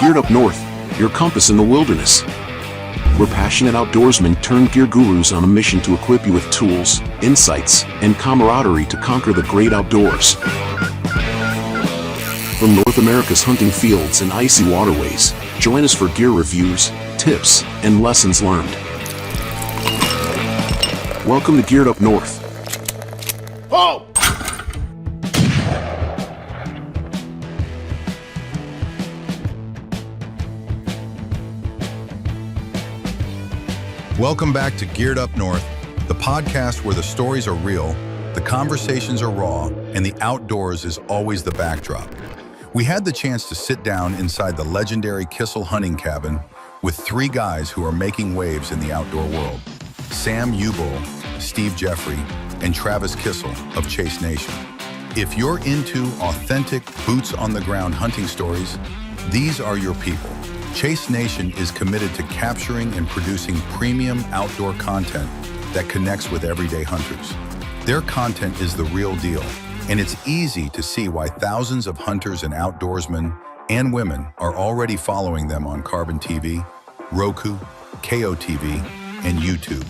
Geared Up North, your compass in the wilderness. We're passionate outdoorsmen turned gear gurus on a mission to equip you with tools, insights, and camaraderie to conquer the great outdoors. From North America's hunting fields and icy waterways, join us for gear reviews, tips, and lessons learned. Welcome to Geared Up North. Oh! Welcome back to Geared Up North, the podcast where the stories are real, the conversations are raw, and the outdoors is always the backdrop. We had the chance to sit down inside the legendary Kissel hunting cabin with three guys who are making waves in the outdoor world. Sam Ubl, Steve Jeffrey, and Travis Kissel of Chase Nation. If you're into authentic, boots-on-the-ground hunting stories, these are your people. Chase Nation is committed to capturing and producing premium outdoor content that connects with everyday hunters. Their content is the real deal, and it's easy to see why thousands of hunters and outdoorsmen and women are already following them on CarbonTV, Roku, KOTV, and YouTube.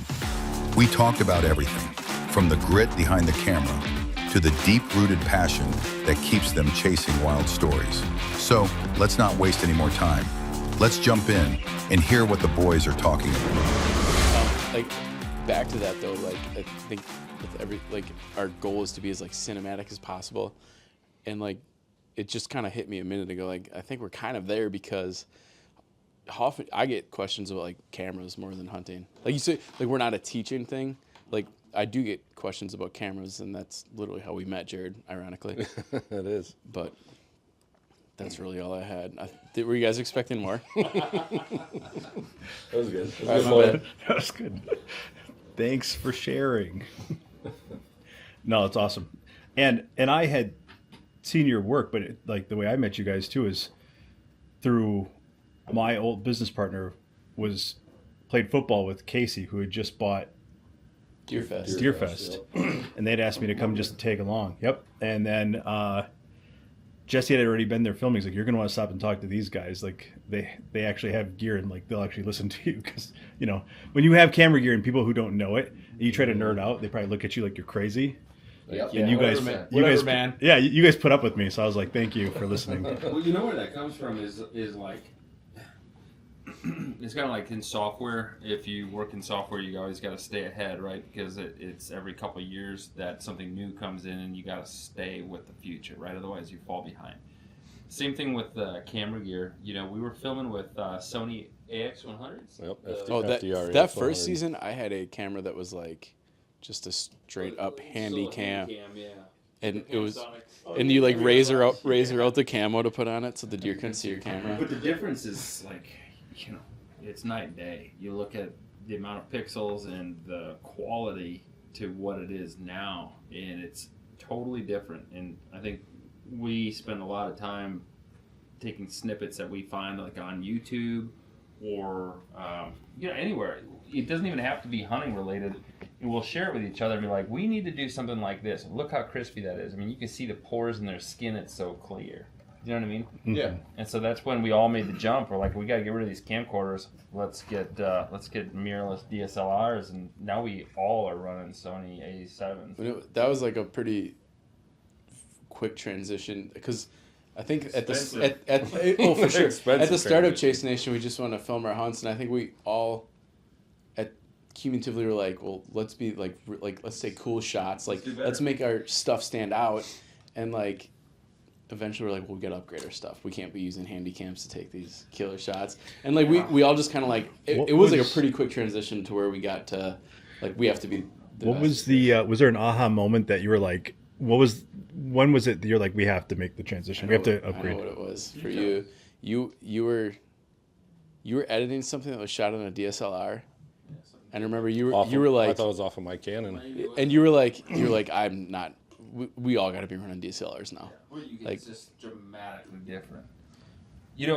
We talked about everything, from the grit behind the camera to the deep-rooted passion that keeps them chasing wild stories. So, let's not waste any more time. Let's jump in and hear what the boys are talking about. Back to that though, I think with our goal is to be as cinematic as possible, and it just kind of hit me a minute ago. I think we're kind of there because often I get questions about cameras more than hunting. You say we're not a teaching thing. I do get questions about cameras, and that's literally how we met, Jared. Ironically, It is. But that's really all I had. Were you guys expecting more? That was good. That was good. Thanks for sharing. No, it's awesome. And I had seen your work, but the way I met you guys too is through my old business partner played football with Casey, who had just bought Deerfest. Yep. And they'd asked me to come just to tag along. Yep. And then Jesse had already been there filming. He's like, you're going to want to stop and talk to these guys. They actually have gear, and they'll actually listen to you. Because, when you have camera gear and people who don't know it, and you try to nerd out, they probably look at you like you're crazy. Yep. And you guys man. Yeah, you guys put up with me. So I was like, thank you for listening. Well, you know where that comes from is it's kind of like in software. If you work in software, you always got to stay ahead, right? Because it's every couple of years that something new comes in, and you got to stay with the future, right? Otherwise, you fall behind. Same thing with camera gear. We were filming with Sony AX100s. Yep. That first season, I had a camera that was just a straight up handy cam. Yeah. And it was, and you razor out the camo to put on it so the deer couldn't see your camera. But the difference is it's night and day. You look at the amount of pixels and the quality to what it is now, and it's totally different. And I think we spend a lot of time taking snippets that we find on YouTube or anywhere. It doesn't even have to be hunting related. And we'll share it with each other and be like, we need to do something like this. Look how crispy that is. I mean, you can see the pores in their skin. It's so clear. You know what I mean? Yeah. And so that's when we all made the jump. We're like, we got to get rid of these camcorders. Let's get mirrorless DSLRs, and now we all are running Sony A7s. That was a pretty quick transition because I think at the start of Chase Nation, we just want to film our hunts, and I think we all cumulatively were like, well, let's be let's take cool shots, let's make our stuff stand out, and eventually we're like, we'll get upgrade our stuff. We can't be using handy cams to take these killer shots. And we all just kind of it was a pretty quick transition to where we got to we have to be the What best. was the was there an aha moment that you were like, when was it that you're like, we have to make the transition, we have to upgrade? I know what it was for you. You were editing something that was shot on a DSLR. And I remember you were like, I thought it was off of my Canon. and you were like I'm not. We all got to be running DSLRs now. It's just dramatically different. If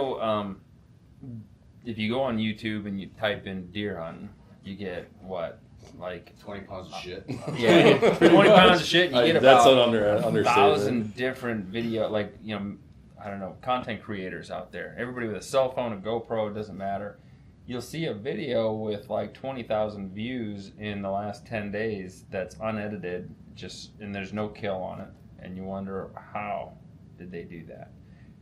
you go on YouTube and you type in deer hunting, you get what? 20 pounds of shit. Yeah, 20 pounds of shit. And you get That's about an understatement. 1,000 different video. I don't know, content creators out there. Everybody with a cell phone, a GoPro, it doesn't matter. You'll see a video with like 20,000 views in the last 10 days that's unedited, and there's no kill on it. And you wonder, how did they do that?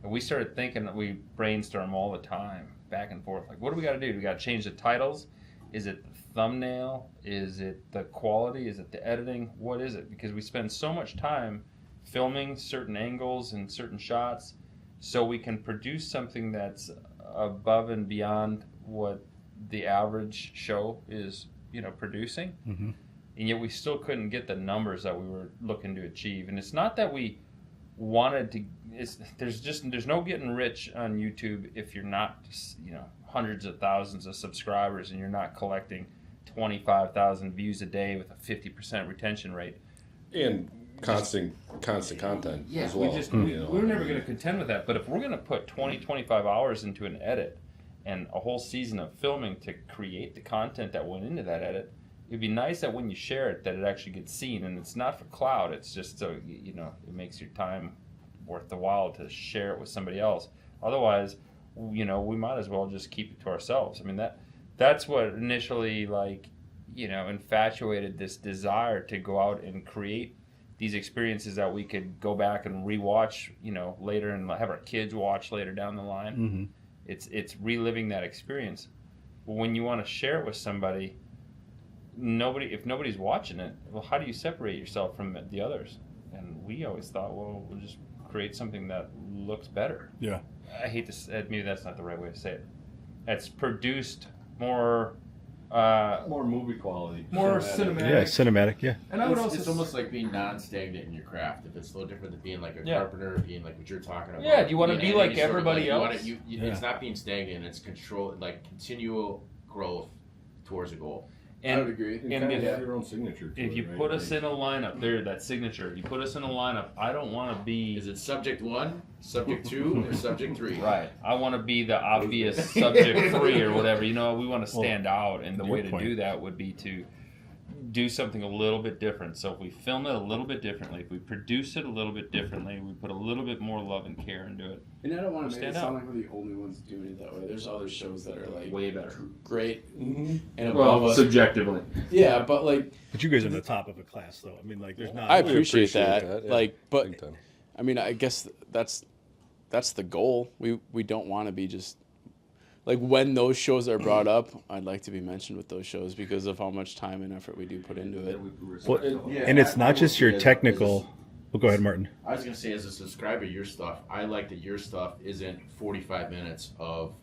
And we started thinking, that we brainstorm all the time, back and forth. Like, what do we got to do? Do we got to change the titles? Is it the thumbnail? Is it the quality? Is it the editing? What is it? Because we spend so much time filming certain angles and certain shots so we can produce something that's above and beyond what the average show is, producing. Mm-hmm. And yet we still couldn't get the numbers that we were looking to achieve. And it's not that we wanted to, there's no getting rich on YouTube if you're not, hundreds of thousands of subscribers and you're not collecting 25,000 views a day with a 50% retention rate. And constant content as well. We're never going to contend with that. But if we're going to put 25 hours into an edit and a whole season of filming to create the content that went into that edit, it'd be nice that when you share it, that it actually gets seen. And it's not for clout. It's just so, it makes your time worth the while to share it with somebody else. Otherwise, we might as well just keep it to ourselves. I mean, that's what initially, infatuated this desire to go out and create these experiences that we could go back and rewatch, later, and have our kids watch later down the line. Mm-hmm. It's reliving that experience. But when you want to share it with somebody, if nobody's watching it, well, how do you separate yourself from the others? And we always thought, well, we'll just create something that looks better. Yeah. I hate to say, maybe that's not the right way to say it. It's produced more movie quality, more cinematic. Yeah, cinematic. Yeah. And I would also, it's almost like being non-stagnant in your craft. If it's a little different than being like a carpenter, being like what you're talking about. Yeah, you want to be like everybody else. It's not being stagnant. It's continual growth towards a goal. And, I would agree. And you have your own signature. If you put us in a lineup, that signature. You put us in a lineup. I don't want to be. Is it subject 1, subject 2, or subject 3? Right. I want to be the obvious subject 3 or whatever. We want to stand out, and the way to do that would be to do something a little bit different. So if we film it a little bit differently, if we produce it a little bit differently, we put a little bit more love and care into it. And I don't want to make it sound like we're the only ones doing it that way. There's other shows that are way better, great, and above us. Subjectively. Yeah, but But you guys are the top of a class, though. I mean, there's not. I appreciate that. Yeah. But I mean, I guess that's the goal. We don't want to be just. When those shows are brought up, I'd like to be mentioned with those shows because of how much time and effort we do put into it. And it's not just your technical. Well, go ahead, Martin. I was going to say, as a subscriber, your stuff, I like that your stuff isn't 45 minutes of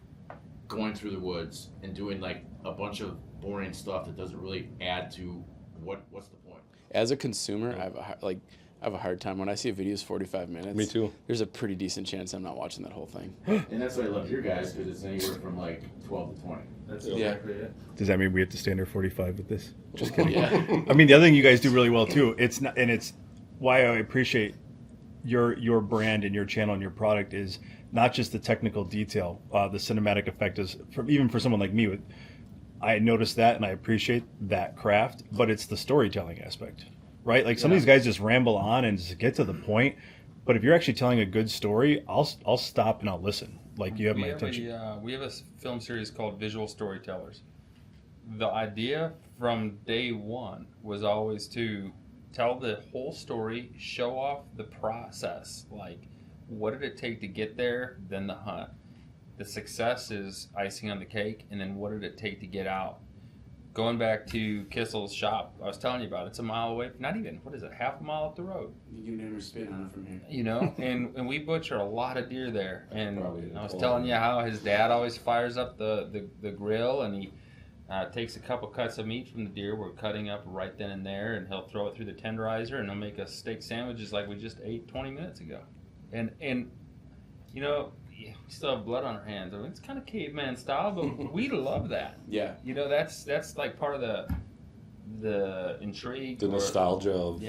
going through the woods and doing a bunch of boring stuff that doesn't really add to what's the point. As a consumer, I have a hard time when I see a video is 45 minutes. Me too. There's a pretty decent chance I'm not watching that whole thing. And that's why I love your guys, because it's anywhere from 12 to 20. That's exactly it. Does that mean we have to stay under 45 with this? Just kidding. Yeah. I mean, the other thing you guys do really well too. It's why I appreciate your brand and your channel and your product is not just the technical detail. The cinematic effect is even for someone like me. I notice that and I appreciate that craft, but it's the storytelling aspect. Right? Some of these guys just ramble on and just get to the point. But if you're actually telling a good story, I'll stop and I'll listen. You have my attention. We have a film series called Visual Storytellers. The idea from day one was always to tell the whole story, show off the process. What did it take to get there, then the hunt. The success is icing on the cake, and then what did it take to get out? Going back to Kissel's shop, I was telling you about it's a mile away. Not even, half a mile up the road. You can never spit on it from here. And we butcher a lot of deer there. And I was telling you how his dad always fires up the grill, and he takes a couple cuts of meat from the deer we're cutting up right then and there, and he'll throw it through the tenderizer, and he'll make us steak sandwiches like we just ate 20 minutes ago. And we still have blood on our hands. I mean, it's kind of caveman style, but we love that. Yeah. That's part of the intrigue. The nostalgia of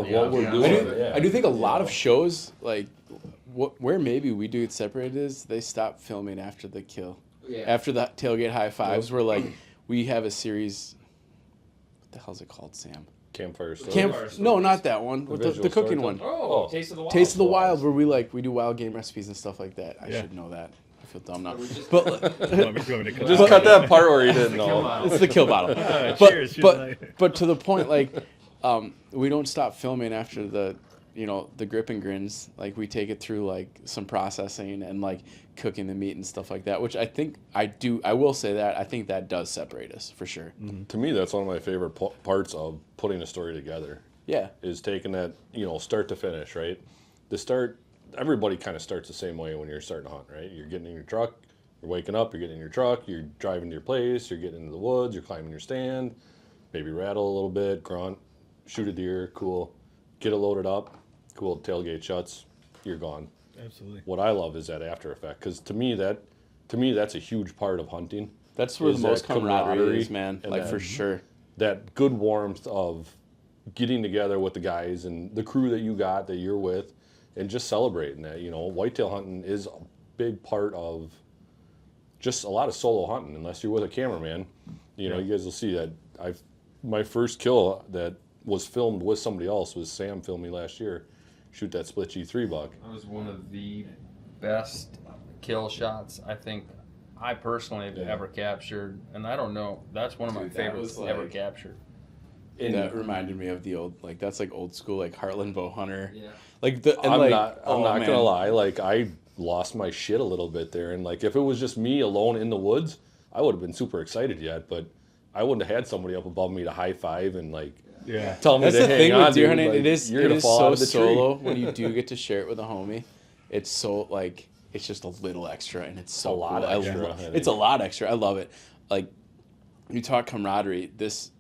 what we're doing. I do think a lot of shows, where maybe we do get separated is they stop filming after the kill. Yeah. After the tailgate high fives, we're we have a series, what the hell's it called, Sam? Campfire Stories. No, not that one. The visual cooking storytelling. one. Oh, Taste of the Wild. Taste of the Wild, where we do wild game recipes and stuff like that. I should know that. I feel dumb now. But You want me to cut Just cut that part where you didn't know. it's the kill bottle. Cheers. But to the point, like, we don't stop filming after the grip and grins. Like, we take it through like some processing and like cooking the meat and stuff like that, which I think I will say that I think that does separate us for sure. To me, that's one of my favorite parts of putting a story together. Yeah. Is taking that, start to finish, right? Everybody kind of starts the same way when you're starting to hunt, right? You're getting in your truck, you're waking up, you're getting in your truck, you're driving to your place, you're getting into the woods, you're climbing your stand, maybe rattle a little bit, grunt, shoot a deer, cool, get it loaded up, cool, tailgate shuts, you're gone. Absolutely. What I love is that after effect, because to me that's a huge part of hunting. That's where the is most that camaraderie is, man. and Like, that- for sure. That good warmth of getting together with the guys and the crew that you're with, and just celebrating that. Whitetail hunting is a big part of just a lot of solo hunting, unless you're with a cameraman. You guys will see that my first kill that was filmed with somebody else was Sam filmed me last year. Shoot that split G3 buck. That was one of the best kill shots I think I personally have ever captured, and I don't know, that's one of my Dude, that favorites was ever like- captured. That reminded me of the old, like, that's like old school, like Heartland bow hunter. Yeah. Like I'm not gonna lie, like I lost my shit a little bit there, and like if it was just me alone in the woods, I would have been super excited yet, but I wouldn't have had somebody up above me to high five and like tell me That's to the hang thing on, with deer dude, hunting. like, It is you're gonna fall so out of the solo tree. when you do get to share it with a homie. It's so like it's just a little extra, and it's so A lot cool. extra. It's a lot extra. I love it. Like, you talk camaraderie. This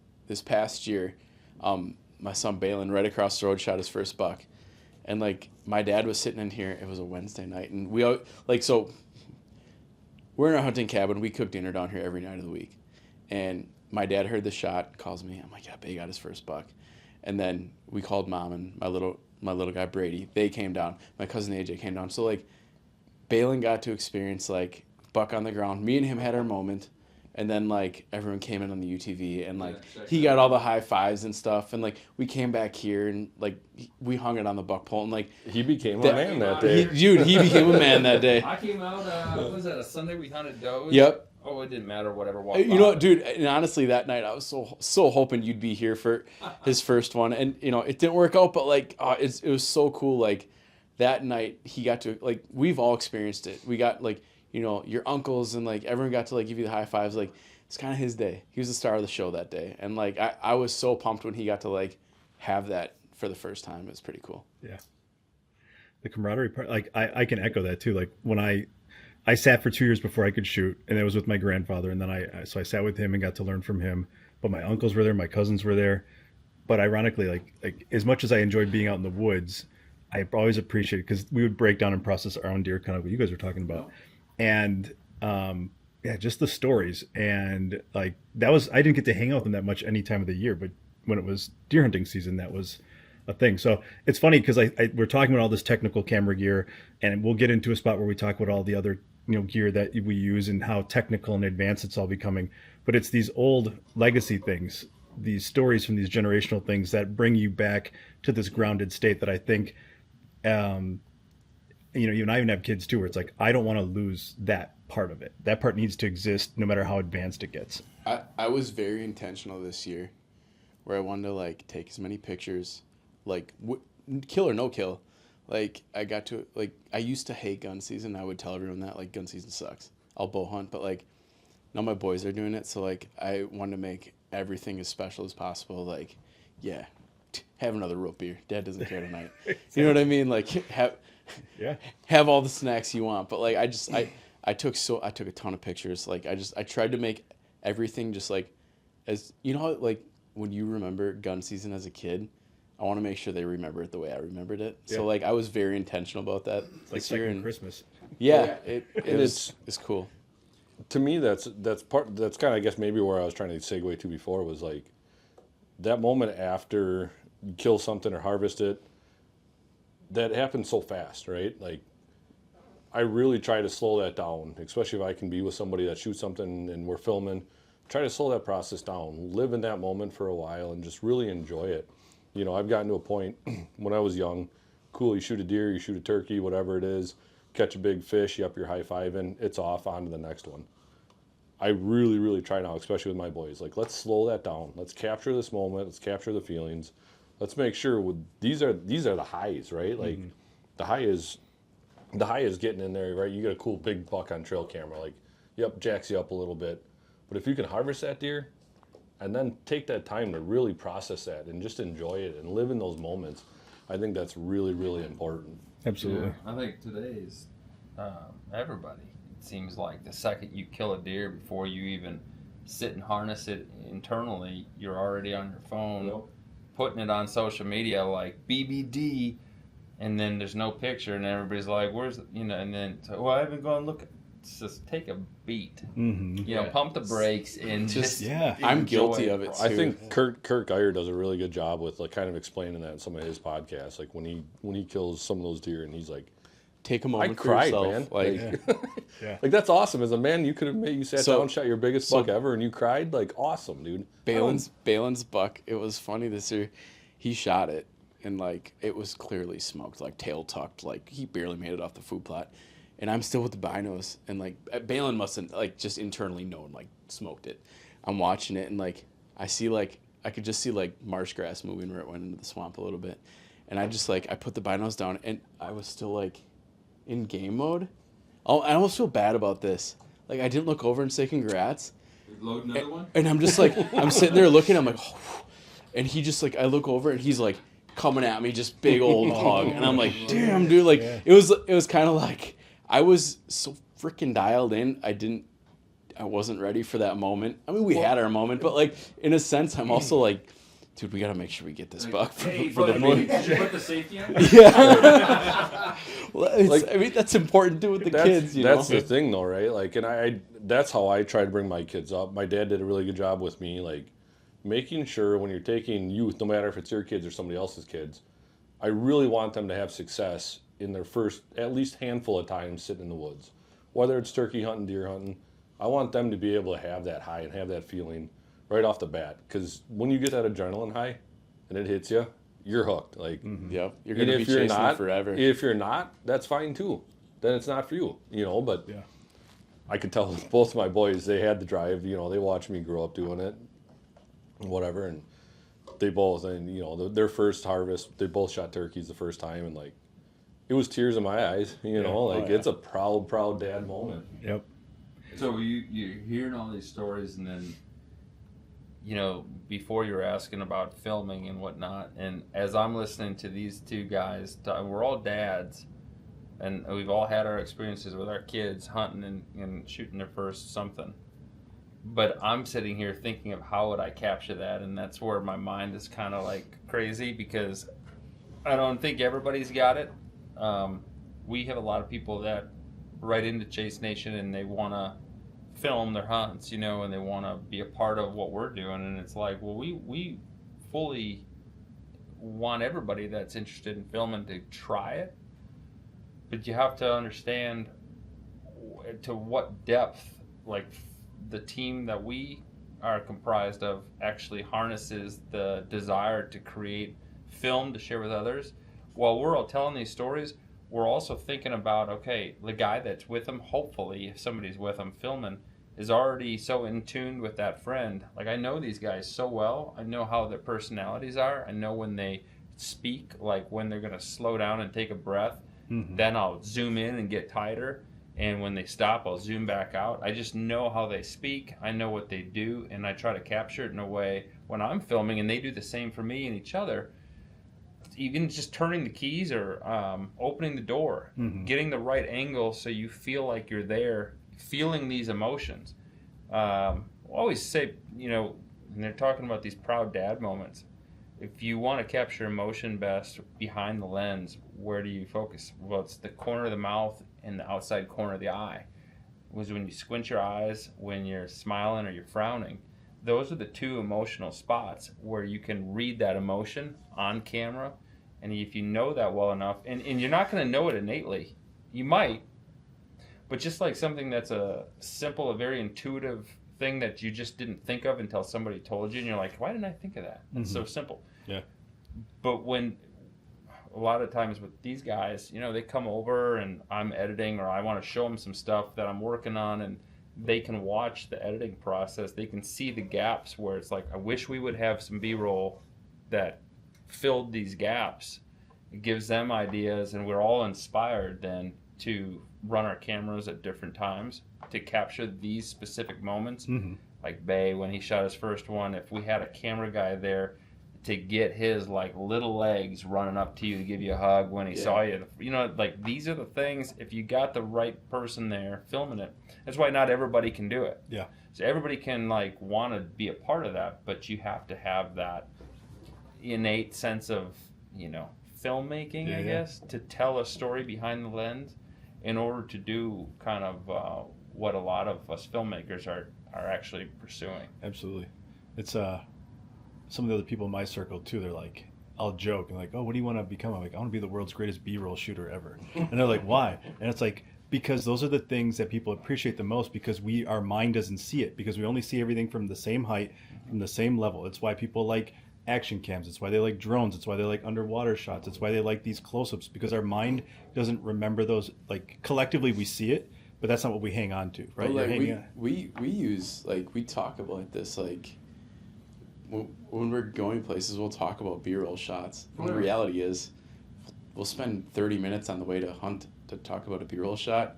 past year, my son Balin right across the road shot his first buck, and like my dad was sitting in here. It was a Wednesday night, and we all so we're in our hunting cabin. We cook dinner down here every night of the week, and my dad heard the shot, calls me. I'm like, yeah, Bay got his first buck. And then we called mom and my little guy Brady. They came down. My cousin AJ came down. So like, Balin got to experience like buck on the ground. Me and him had our moment, and then like everyone came in on the UTV, and like he got all the high fives and stuff. And like we came back here and like we hung it on the buck pole, and like He became a man that day. he became a man that day. I came out, what was that, a Sunday we hunted does? Yep. Oh, it didn't matter, whatever. You know what, dude, and honestly, that night I was so hoping you'd be here for his first one, and it didn't work out, but like it was so cool. Like that night he got to, like, we've all experienced it. We got like your uncles and like everyone got to like give you the high fives. Like it's kind of his day. He was the star of the show that day, and like I was so pumped when he got to like have that for the first time. It was pretty cool. Yeah. The camaraderie part, like I can echo that too. Like when I sat for 2 years before I could shoot, and it was with my grandfather, and then I sat with him and got to learn from him. But my uncles were there, my cousins were there. But ironically, like as much as I enjoyed being out in the woods, I always appreciated, because we would break down and process our own deer, kind of what you guys were talking about, and just the stories. And like I didn't get to hang out with them that much any time of the year, but when it was deer hunting season, that was a thing. So it's funny because we're talking about all this technical camera gear, and we'll get into a spot where we talk about all the other gear that we use and how technical and advanced it's all becoming. But it's these old legacy things, these stories from these generational things that bring you back to this grounded state that I think, you and I even have kids too, where it's like, I don't want to lose that part of it. That part needs to exist no matter how advanced it gets. I was very intentional this year, where I wanted to like take as many pictures, like kill or no kill. Like I used to hate gun season. I would tell everyone that like gun season sucks. I'll bow hunt, but like now my boys are doing it, so like I wanted to make everything as special as possible. Like, yeah, have another root beer. Dad doesn't care tonight. You know what I mean? Like have all the snacks you want. But like I took a ton of pictures. Like I tried to make everything just like, as how like when you remember gun season as a kid, I want to make sure they remember it the way I remembered it. Yeah. So like I was very intentional about that. It's like second Christmas. Yeah, it's cool. To me, that's kind of, I guess, maybe where I was trying to segue to before, was like that moment after you kill something or harvest it. That happens so fast, right? Like I really try to slow that down, especially if I can be with somebody that shoots something and we're filming. try to slow that process down, live in that moment for a while, and just really enjoy it. You know, I've gotten to a point when I was young, cool, you shoot a deer, you shoot a turkey, whatever it is, catch a big fish, you up your high-fiving, it's off, on to the next one. I really, really try now, especially with my boys, like, let's slow that down. Let's capture this moment. Let's capture the feelings. Let's make sure these are the highs, right? Like, the high is getting in there, right? You get a cool big buck on trail camera, like, yep, jacks you up a little bit. But if you can harvest that deer and then take that time to really process that and just enjoy it and live in those moments, I think that's really, really important. Absolutely. Yeah, I think today's everybody. It seems like the second you kill a deer, before you even sit and harness it internally, you're already on your phone, putting it on social media like BBD, and then there's no picture, and everybody's like, "Where's and then I haven't gone look." Just take a beat, pump the brakes, and just I'm guilty of it too. I think Kurt Geyer does a really good job with like kind of explaining that in some of his podcasts. Like when he kills some of those deer, and he's like, take a moment I cried, for yourself. Man. Like, like that's awesome. As a man, you could have you sat down, shot your biggest buck ever, and you cried. Like awesome, dude. Balin's buck. It was funny this year. He shot it, and like it was clearly smoked, like tail tucked, like he barely made it off the food plot. And I'm still with the binos, and like Balin mustn't like just internally known like smoked it. I'm watching it, and like I could just see like marsh grass moving where it went into the swamp a little bit, and I just like I put the binos down, and I was still like in game mode. I almost feel bad about this. Like I didn't look over and say congrats. Load another one. And I'm just like I'm sitting there looking. I'm like, oh. And he just like I look over, and he's like coming at me, just big old hog, and I'm like, damn, dude. Like it was kind of like. I was so freaking dialed in. I wasn't ready for that moment. I mean, we had our moment, but like in a sense, I'm also like, dude, we got to make sure we get this buck for the morning. Did you put the safety on? Yeah. Well, I mean, that's important too with the kids. That's the thing, though, right? Like, and that's how I try to bring my kids up. My dad did a really good job with me, like making sure when you're taking youth, no matter if it's your kids or somebody else's kids, I really want them to have success in their first at least handful of times sitting in the woods. Whether it's turkey hunting, deer hunting, I want them to be able to have that high and have that feeling right off the bat. Because when you get that adrenaline high and it hits you, you're hooked. Like, you're going to be chasing it forever. If you're not, that's fine too. Then it's not for you, but I could tell both of my boys, they had the drive, they watched me grow up doing it, whatever, and they both, and their first harvest, they both shot turkeys the first time, and like, it was tears in my eyes, it's a proud dad moment. Yep. So you're hearing all these stories, and then, before you were asking about filming and whatnot, and as I'm listening to these two guys, we're all dads, and we've all had our experiences with our kids hunting and shooting their first something. But I'm sitting here thinking of how would I capture that, and that's where my mind is kind of like crazy, because I don't think everybody's got it. We have a lot of people that write into Chase Nation and they want to film their hunts, and they want to be a part of what we're doing. And it's like, well, we fully want everybody that's interested in filming to try it. But you have to understand to what depth, like the team that we are comprised of actually harnesses the desire to create film to share with others. While we're all telling these stories, we're also thinking about, okay, the guy that's with them, hopefully, if somebody's with them filming, is already so in tune with that friend. Like, I know these guys so well. I know how their personalities are. I know when they speak, like when they're going to slow down and take a breath. Then I'll zoom in and get tighter. And when they stop, I'll zoom back out. I just know how they speak. I know what they do. And I try to capture it in a way when I'm filming, and they do the same for me and each other. Even just turning the keys or opening the door, getting the right angle so you feel like you're there, feeling these emotions. I always say, and they're talking about these proud dad moments. If you want to capture emotion best behind the lens, where do you focus? Well, it's the corner of the mouth and the outside corner of the eye. It was when you squint your eyes, when you're smiling or you're frowning. Those are the two emotional spots where you can read that emotion on camera. And if you know that well enough, and you're not going to know it innately, you might, but just like something that's a simple, a very intuitive thing that you just didn't think of until somebody told you, and you're like, why didn't I think of that? It's so simple. Yeah. But when a lot of times with these guys, you know, they come over and I'm editing, or I want to show them some stuff that I'm working on, and they can watch the editing process. They can see the gaps where it's like, I wish we would have some B-roll that filled these gaps. It gives them ideas, and we're all inspired then to run our cameras at different times to capture these specific moments. Like Bay, when he shot his first one, if we had a camera guy there to get his like little legs running up to you to give you a hug when he saw you, you know, like these are the things, if you got the right person there filming it. That's why not everybody can do it. Yeah. So everybody can like want to be a part of that, but you have to have that innate sense of, you know, filmmaking, I guess, to tell a story behind the lens in order to do kind of what a lot of us filmmakers are actually pursuing. Absolutely. It's some of the other people in my circle too, they're like, I'll joke and like, oh, what do you want to become? I'm like, I want to be the world's greatest B-roll shooter ever. And they're like, why? And it's like, because those are the things that people appreciate the most, because our mind doesn't see it, because we only see everything from the same height, from the same level. It's why people like action cams. It's why they like drones. It's why they like underwater shots. It's why they like these close-ups, because our mind doesn't remember those. Like collectively we see it, but that's not what we hang on to, right? Well, like we use, like, we talk about this, like when we're going places, we'll talk about B-roll shots. And the reality is we'll spend 30 minutes on the way to hunt to talk about a B-roll shot.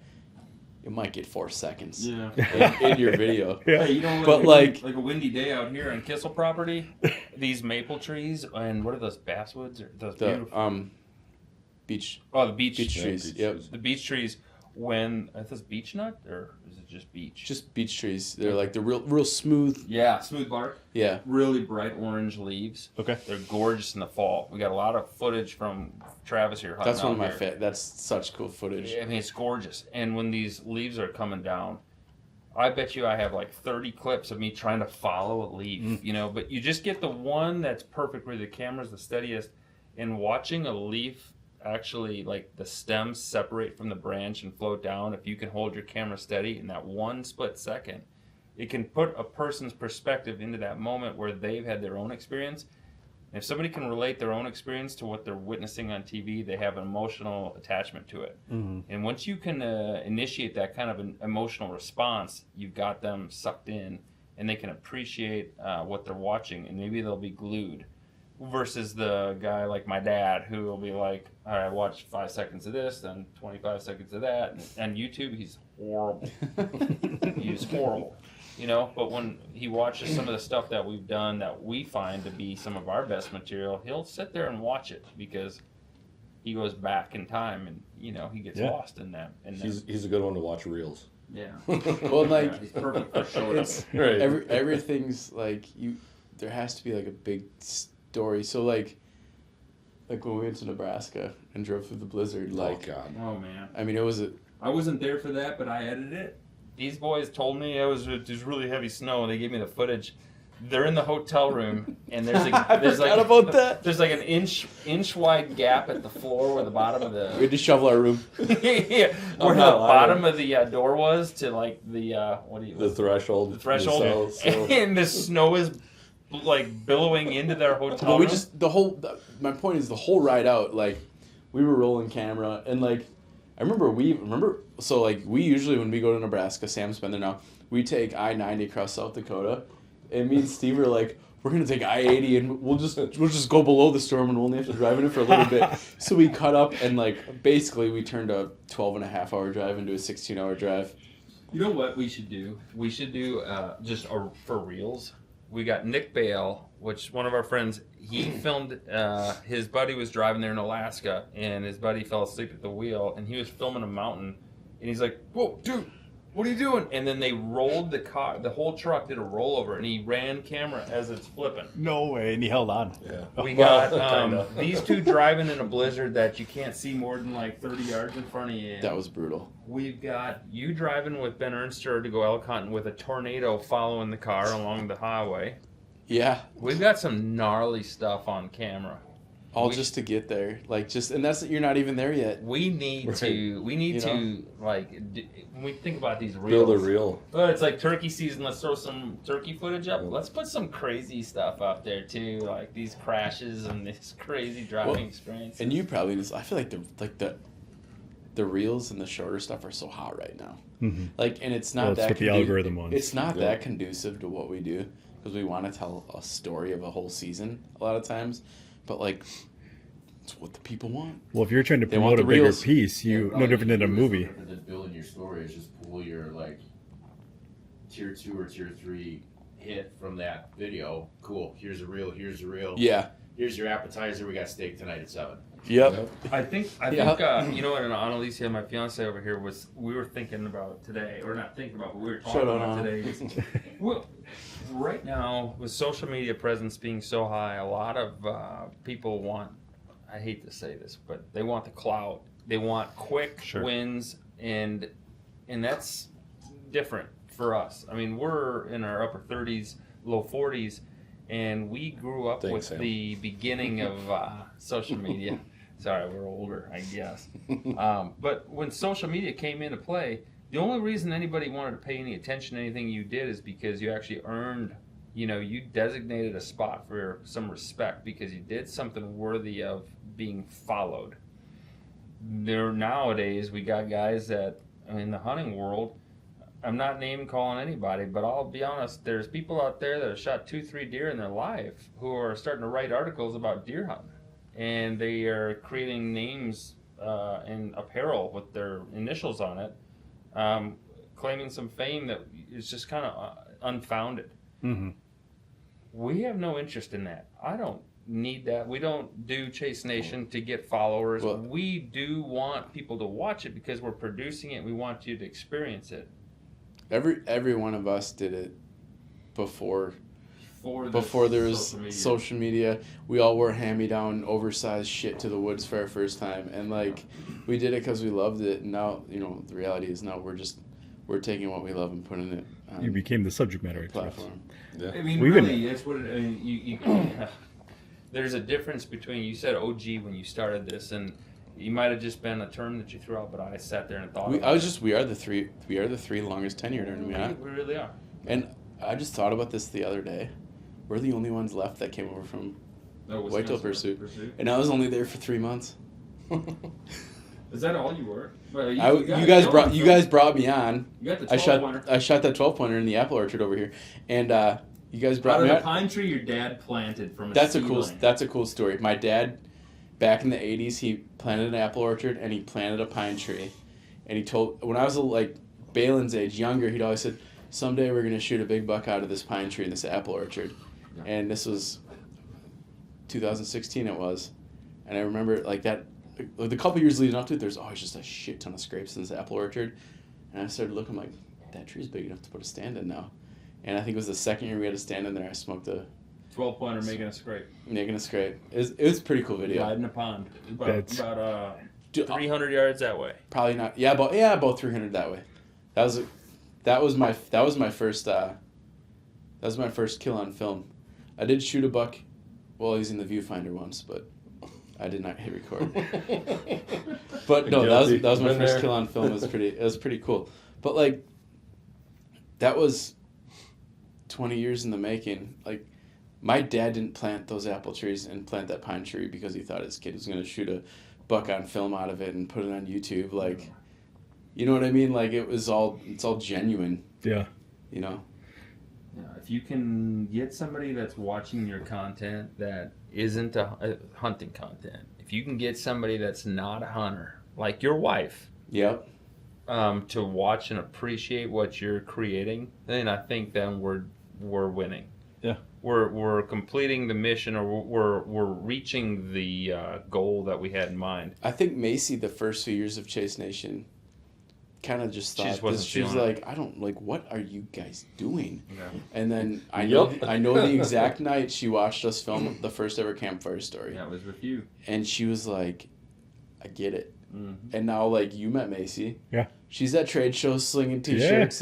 You might get 4 seconds in your video. Hey, you know, but like a windy day out here on Kissel property, these maple trees, and what are those basswoods? Or those beautiful beech. Oh, the beech trees. Yep. The beech trees. When is this beech nut or is it just beech? Just beech trees. They're like the real smooth. Yeah, smooth bark. Yeah. Really bright orange leaves. Okay. They're gorgeous in the fall. We got a lot of footage from Travis here. That's one of my favorite. That's such cool footage. I mean, it's gorgeous. And when these leaves are coming down, I bet you I have like 30 clips of me trying to follow a leaf, you know, but you just get the one that's perfect where the camera's the steadiest, and watching a leaf actually, like the stems separate from the branch and float down. If you can hold your camera steady in that one split second, it can put a person's perspective into that moment where they've had their own experience. And if somebody can relate their own experience to what they're witnessing on TV, they have an emotional attachment to it. And once you can initiate that kind of an emotional response, you've got them sucked in, and they can appreciate what they're watching, and maybe they'll be glued. Versus the guy like my dad, who will be like, all right, I watched 5 seconds of this, then 25 seconds of that. And YouTube, he's horrible. He's horrible, you know? But when he watches some of the stuff that we've done that we find to be some of our best material, he'll sit there and watch it because he goes back in time and, you know, he gets lost in that. And he's a good one to watch reels. Yeah. Well, like, he's perfect for showing us. Right. Everything's like, there has to be like a big story. So like when we went to Nebraska and drove through the blizzard, like, oh man, I mean, I wasn't there for that, but I edited it. These boys told me it was really heavy snow, and they gave me the footage. They're in the hotel room, and there's like an inch wide gap at the floor where the bottom of the we had to shovel our room. Where the bottom of the door was to like the the threshold. The threshold, and the snow is like billowing into their hotel room. My point is the whole ride out, like we were rolling camera, and like I remember so like we usually when we go to Nebraska, Sam's been there now, we take I-90 across South Dakota, and me and Steve were like, we're gonna take I-80 and we'll just go below the storm and we'll only have to drive in it for a little bit. So we cut up and like basically we turned a 12.5-hour drive into a 16-hour drive. You know what we should do? We should do just for reels. We got Nick Bale, which one of our friends, he filmed, his buddy was driving there in Alaska, and his buddy fell asleep at the wheel, and he was filming a mountain, and he's like, whoa, dude, what are you doing? And then they rolled the car, the whole truck did a rollover, and he ran camera as it's flipping. No way, and he held on. Yeah. We got these two driving in a blizzard that you can't see more than like 30 yards in front of you. That was brutal. We've got you driving with Ben Ernster to go elk hunting with a tornado following the car along the highway. Yeah. We've got some gnarly stuff on camera. all just to get there. Like, just, and that's, you're not even there yet. We need to, like, when we think about these reels. Build a reel. Well, it's like turkey season. Let's throw some turkey footage up. Let's put some crazy stuff up there too, like these crashes and this crazy driving experience. And you probably just, I feel like the reels and the shorter stuff are so hot right now. Mm-hmm. Like, and it's not what the algorithm wants. It's not that conducive to what we do, because we want to tell a story of a whole season a lot of times, but like, it's what the people want. Well, if you're trying to They want promote a the bigger reels. piece, no different than a movie. Than building your story is just pull your like tier 2 or tier 3 hit from that video. Cool. Here's a reel. Here's a reel. Yeah. Here's your appetizer. We got steak tonight at 7. Yep. I think you know what, and Annalisa, my fiance over here, we were thinking about today, or not thinking about, but we were talking about today. Well, right now, with social media presence being so high, a lot of people want, I hate to say this, but they want the clout. They want quick wins, and that's different for us. I mean, we're in our upper 30s, low 40s, and we grew up with Sam. the beginning of social media. Sorry, we're older, I guess. But when social media came into play, the only reason anybody wanted to pay any attention to anything you did is because you actually earned, you designated a spot for some respect because you did something worthy of being followed. Nowadays, we got guys that, in the hunting world, I'm not name calling anybody, but I'll be honest, there's people out there that have shot 2-3 deer in their life who are starting to write articles about deer hunting. And they are creating names and apparel with their initials on it, claiming some fame that is just kind of unfounded. Mm-hmm. We have no interest in that. I don't need that. We don't do Chase Nation to get followers. Well, we do want people to watch it because we're producing it. We want you to experience it. Every one of us did it before there was social media. We all wore hand-me-down oversized shit to the woods for our first time, and like, we did it because we loved it. And now, the reality is now we're taking what we love and putting it on You became the subject matter expert. platform. Yeah. I mean, We've really, that's what you there's a difference between, you said OG when you started this, and you might have just been a term that you threw out, but I sat there and thought We are the three longest tenured. We really are. And I just thought about this the other day. We're the only ones left that came over from Whitetail Pursuit. And I was only there for 3 months. Is that all you were? Well, you guys brought me on. You got the 12-pointer. I shot that 12-pointer in the apple orchard over here, and you guys brought me out on. of the pine tree your dad planted from. That's a cool story. My dad, back in the 80s, he planted an apple orchard and he planted a pine tree, and he told, when I was like Balin's age, younger, he'd always said, someday we're gonna shoot a big buck out of this pine tree in this apple orchard, and this was 2016 it was, and I remember like that. Like the couple years leading up to it, there's always just a shit ton of scrapes in this apple orchard. And I started looking like, that tree's big enough to put a stand in now. And I think it was the second year we had a stand in there, I smoked a 12-pointer making a scrape. It was a pretty cool video. Died in a pond. About 300 yards that way. Probably not. Yeah, about 300 that way. That was my first kill on film. I did shoot a buck while using the viewfinder once, but I did not hit record. But no, that was my first kill on film. It was pretty cool. But like, that was 20 years in the making. Like, my dad didn't plant those apple trees and plant that pine tree because he thought his kid was going to shoot a buck on film out of it and put it on YouTube. Like, you know what I mean? Like, it's all genuine. Yeah. Yeah, if you can get somebody that's watching your content that isn't a hunting content, if you can get somebody that's not a hunter, like your wife, yep, to watch and appreciate what you're creating, then I think then we're winning. Yeah, we're completing the mission, or we're reaching the goal that we had in mind. I think Macy, the first few years of Chase Nation, kind of just thought this. She was like, I don't like, what are you guys doing? Yeah. And then I know the exact night she watched us film the first ever campfire story. That was with you. And she was like, I get it. Mm-hmm. And now, like, you met Macy. Yeah. She's at trade shows slinging T-shirts,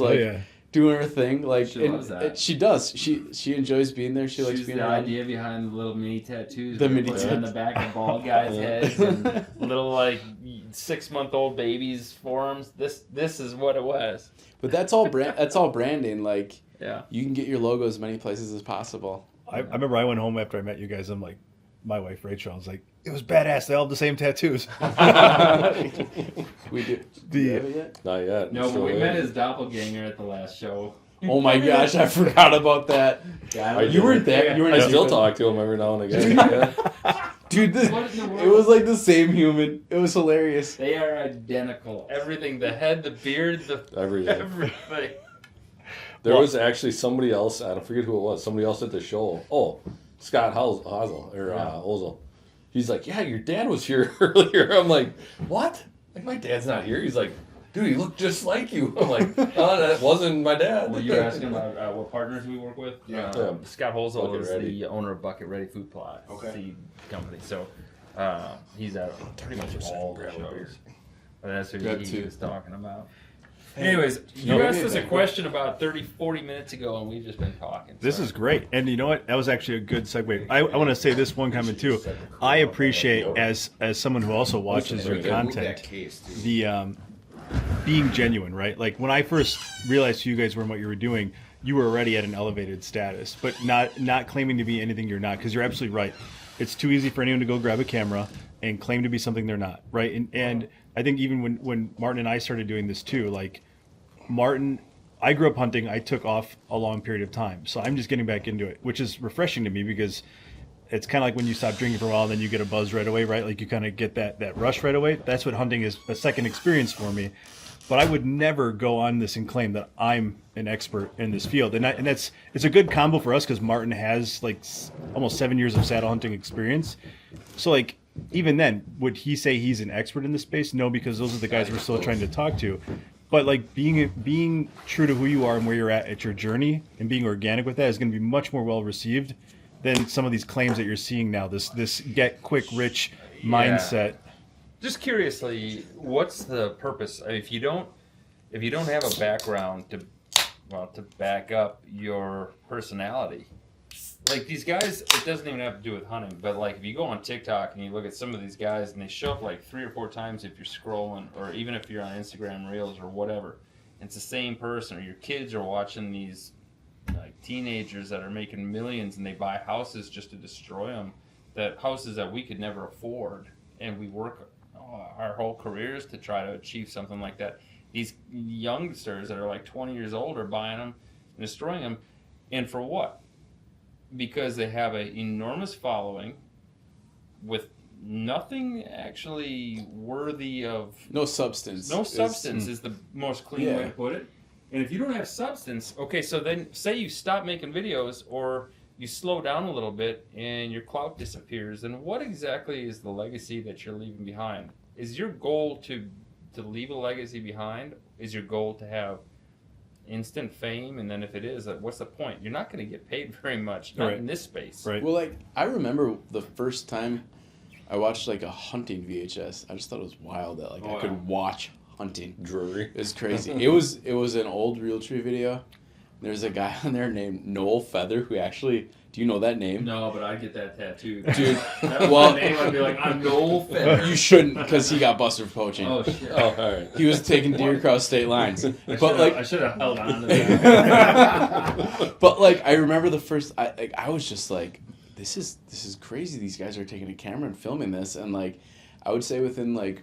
doing her thing. Like She loves that. She does. She enjoys being there. She likes She's being the around. idea behind the little mini tattoos. The mini on the back of bald guys' heads and little like 6-month-old babies' forearms. This is what it was. But that's all branding. Like Yeah. you can get your logo as many places as possible. I remember I went home after I met you guys. I'm like, my wife Rachel, I was like, it was badass. They all have the same tattoos. We do. Do you have it yet? Not yet. No, but Still we waiting. met his doppelganger at the last show. Oh my gosh, I forgot about that. You weren't there. You weren't I there. still talk to him every now and again. Yeah. Dude, What in the world? it was like the same human. It was hilarious. They are identical. Everything, the head, the beard, Everything. everything. There was actually somebody else, I don't forget who it was, somebody else at the show. Oh, Scott Ozel. He's like, yeah, your dad was here earlier. I'm like, what? Like, my dad's not here. He's like, dude, he looked just like you. I'm like, oh, that wasn't my dad. Well, you're asking about what partners we work with? Yeah. Scott Holzel Bucket is Ready. the owner of Bucket Ready Food Plot, seed company. So he's at pretty much all the shows. But that's what he was talking about. Anyways, you asked us a question about 40 minutes ago, and we've just been talking. This is great. And you know what? That was actually a good segue. I want to say this one comment too. I appreciate, as someone who also watches your content, the being genuine, right? Like when I first realized who you guys were and what you were doing, you were already at an elevated status, but not claiming to be anything you're not, because you're absolutely right. It's too easy for anyone to go grab a camera and claim to be something they're not, right? And I think even when Martin and I started doing this too, like Martin, I grew up hunting. I took off a long period of time, so I'm just getting back into it, which is refreshing to me because it's kind of like when you stop drinking for a while, and then you get a buzz right away, right? Like you kind of get that rush right away. That's what hunting is, a second experience for me. But I would never go on this and claim that I'm an expert in this field, and it's a good combo for us because Martin has like almost 7 years of saddle hunting experience. So like even then, would he say he's an expert in this space? No, because those are the guys we're still trying to talk to. But like being true to who you are and where you're at your journey and being organic with that is going to be much more well received than some of these claims that you're seeing now. This get quick rich mindset. Just curiously, what's the purpose? If you don't have a background to back up your personality, like these guys, it doesn't even have to do with hunting. But like if you go on TikTok and you look at some of these guys, and they show up like 3 or 4 times if you're scrolling, or even if you're on Instagram Reels or whatever, and it's the same person. Or your kids are watching these like teenagers that are making millions, and they buy houses just to destroy them. That houses that we could never afford, and we work our whole careers to try to achieve something like that. These youngsters that are like 20 years old are buying them and destroying them, and for what? Because they have an enormous following with nothing actually worthy of... No substance. No substance is the most clean way to put it. And if you don't have substance, okay, so then say you stop making videos or you slow down a little bit and your clout disappears, then what exactly is the legacy that you're leaving behind? Is your goal to leave a legacy behind? Is your goal to have instant fame? And then if it is, what's the point? You're not going to get paid very much, not in this space. Right. Well, like I remember the first time I watched like a hunting VHS. I just thought it was wild that like I could watch hunting. Drury. It was crazy. it was an old Realtree video. There's a guy on there named Noel Feather who actually... Do you know that name? No, but I'd get that tattooed. Dude, That was my name. I'd be like, I'm Noel Feather. You shouldn't, because he got busted for poaching. Oh, shit. Oh, all right. He was taking deer across state lines. But like, I should have held on to that. but like, I remember the first. I was just like, this is crazy. These guys are taking a camera and filming this, and like, I would say within like,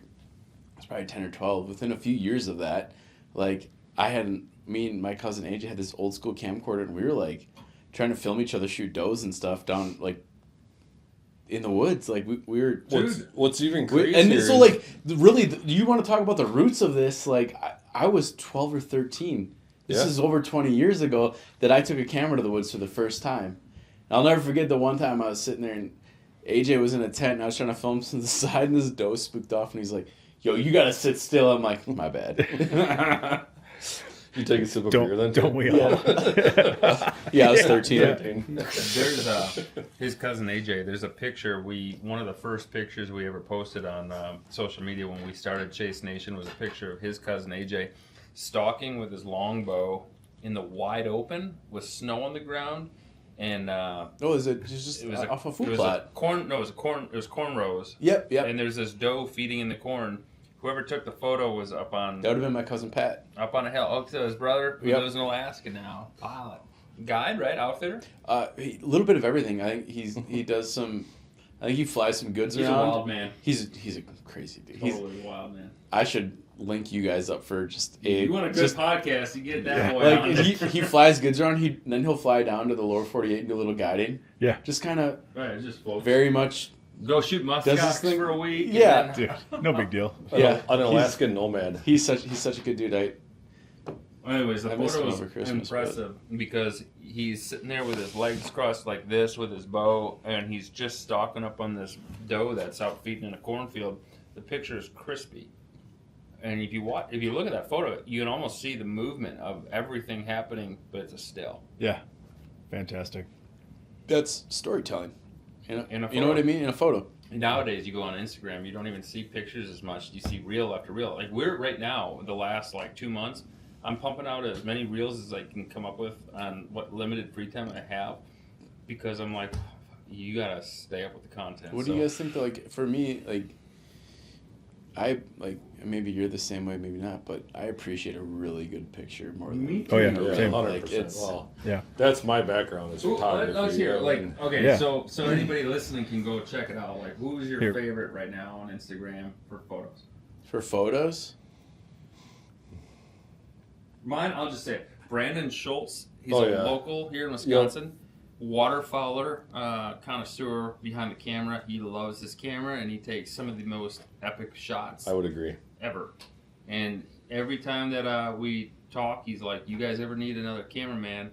it's probably 10 or 12. Within a few years of that, like, me and my cousin AJ had this old school camcorder, and we were like trying to film each other shoot does and stuff down like in the woods. Like we were. What's even crazier? And so like really, you want to talk about the roots of this? Like I was 12 or 13. This is over 20 years ago that I took a camera to the woods for the first time. And I'll never forget the one time I was sitting there and AJ was in a tent and I was trying to film from the side and this doe spooked off and he's like, "Yo, you gotta sit still." I'm like, "My bad." You take a sip of beer then? Don't we all? Yeah, I was 13. There's his cousin AJ. There's a picture one of the first pictures we ever posted on social media when we started Chase Nation was a picture of his cousin AJ stalking with his longbow in the wide open with snow on the ground. And is it just off a food plot? It was corn rows. Yep. And there's this doe feeding in the corn. Whoever took the photo was up on... That would have been my cousin Pat. Up on a hill. Oh, so his brother, who lives in Alaska now. Pilot. Guide, right? Outfitter? A little bit of everything. I think he does some... I think he flies some goods around. He's a wild man. He's a crazy dude. Totally wild man. I should link you guys up for just a... You want a good podcast, you get that boy on. He flies goods around, then he'll fly down to the lower 48 and do a little guiding. Yeah. Just kind of... Right, just floats. Very much... Go shoot muskox for a week. Yeah. Dude, no big deal. An Alaskan nomad. He's such a good dude. Anyways, the photo was Christmas, impressive because he's sitting there with his legs crossed like this with his bow, and he's just stalking up on this doe that's out feeding in a cornfield. The picture is crispy, and if you look at that photo, you can almost see the movement of everything happening, but it's a still. Yeah, fantastic. That's storytelling. In a photo. You know what I mean? In a photo. Nowadays, you go on Instagram, you don't even see pictures as much. You see reel after reel. Like we're right now, the last 2 months, I'm pumping out as many reels as I can come up with on what limited free time I have, because I'm like, you gotta stay up with the content. What do you guys think? For me, I maybe you're the same way, maybe not, but I appreciate a really good picture more than me. Oh yeah, same. 100%. That's my background is photography. Let's hear. Yeah. So anybody listening can go check it out. Who's your favorite right now on Instagram for photos? For photos? Mine, I'll just say it. Brandon Schultz. He's a local here in Wisconsin. Yep. Waterfowler, connoisseur behind the camera. He loves his camera, and he takes some of the most epic shots. I would agree. Ever. And every time that we talk, he's like, you guys ever need another cameraman,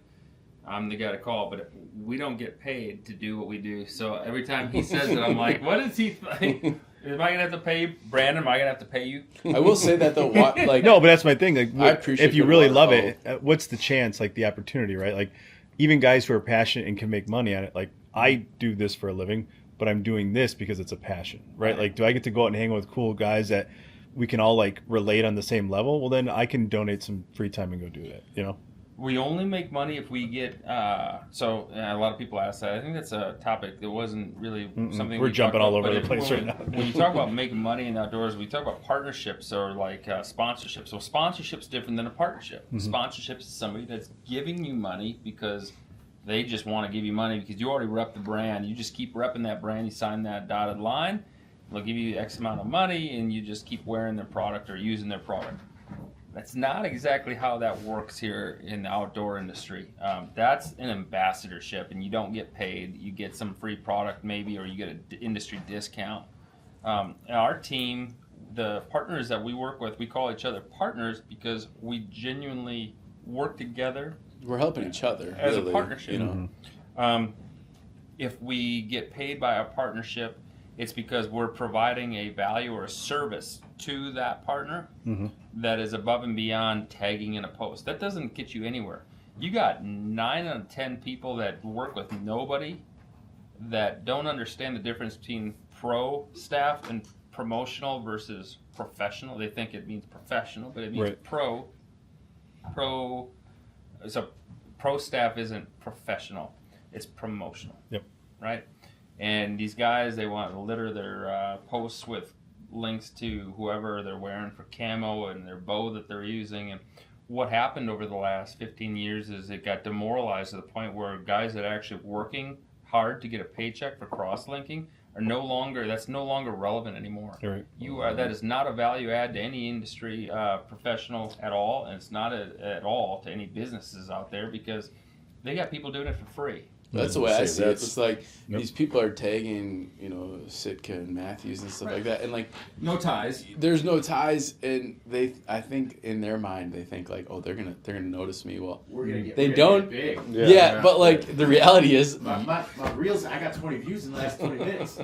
I'm the guy to call. But we don't get paid to do what we do. So every time he says it, I'm like, what is he think? Am I gonna have to pay you, Brandon? Am I gonna have to pay you? I will say that though. No, but that's my thing. I appreciate if you really love it, what's the chance? The opportunity, right? Even guys who are passionate and can make money on it. I do this for a living, but I'm doing this because it's a passion, right? Do I get to go out and hang with cool guys that we can all relate on the same level? Well, then I can donate some free time and go do that. We only make money if we get. A lot of people ask that. I think that's a topic that wasn't really something we're jumping all over the place right now. When you talk about making money in the outdoors, we talk about partnerships or sponsorships. So sponsorship's different than a partnership. Mm-hmm. Sponsorship is somebody that's giving you money because they just want to give you money because you already rep the brand. You just keep repping that brand. You sign that dotted line. They'll give you X amount of money, and you just keep wearing their product or using their product. That's not exactly how that works here in the outdoor industry. That's an ambassadorship, and you don't get paid. You get some free product maybe, or you get an industry discount. Our team, the partners that we work with, we call each other partners because we genuinely work together. We're helping each other. As a partnership. If we get paid by a partnership, it's because we're providing a value or a service to that partner that is above and beyond tagging in a post. That doesn't get you anywhere. You got 9 out of 10 people that work with nobody that don't understand the difference between pro staff and promotional versus professional. They think it means professional, but it means pro. So pro staff isn't professional. It's promotional. Yep. Right? And these guys, they want to litter their posts with links to whoever they're wearing for camo and their bow that they're using. And what happened over the last 15 years is it got demoralized to the point where guys that are actually working hard to get a paycheck for cross-linking that's no longer relevant anymore. Right. That is not a value add to any industry professional at all, and it's not at all to any businesses out there because they got people doing it for free. That's the way I see it. It's these people are tagging, Sitka and Matthews and stuff like that, and no ties. There's no ties, and I think in their mind they think oh, they're gonna notice me. Well, they don't. Big. Yeah, but the reality is, my reels. I got 20 views in the last 20 minutes.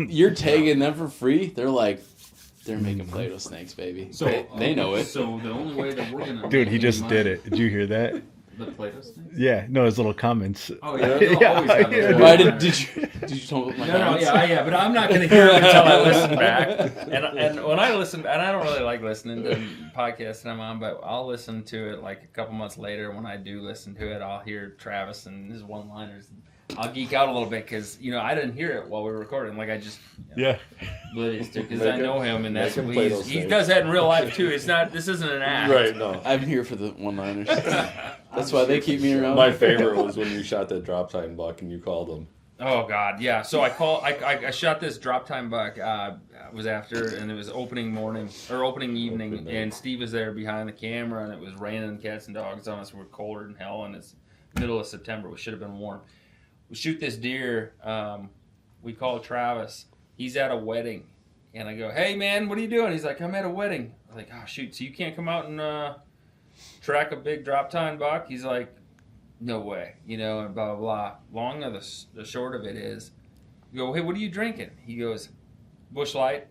You're tagging them for free. They're making Play-Doh snakes, baby. So they know it. So the only way that we're gonna dude, he just did it. Did you hear that? The Play-Doh snakes? Yeah, no, his little comments. Oh yeah, they'll always have those. Why did you tell my No, comments? yeah, but I'm not going to hear it until I listen back. And when I listen, and I don't really like listening to podcasts that I'm on, but I'll listen to it like a couple months later. When I do listen to it, I'll hear Travis and his one-liners. I'll geek out a little bit because I didn't hear it while we were recording. Like I just oblivious to because I know him and that's what he does that in real life too. It's not. This isn't an act. Right. No. I'm here for the one-liners. That's why they keep me around. My favorite was when you shot that drop time buck and you called him. Oh God, yeah. So I shot this drop time buck. Was after and it was opening evening, and Steve was there behind the camera, and it was raining cats and dogs on us. We're colder than hell, and it's middle of September. We should have been warm. We shoot this deer. We call Travis. He's at a wedding, and I go, "Hey man, what are you doing?" He's like, "I'm at a wedding." I'm like, "Oh shoot, so you can't come out and track a big drop time buck?" He's like, "No way," and blah blah blah. Long of the short of it is, you go, "Hey, what are you drinking?" He goes, "Busch Light."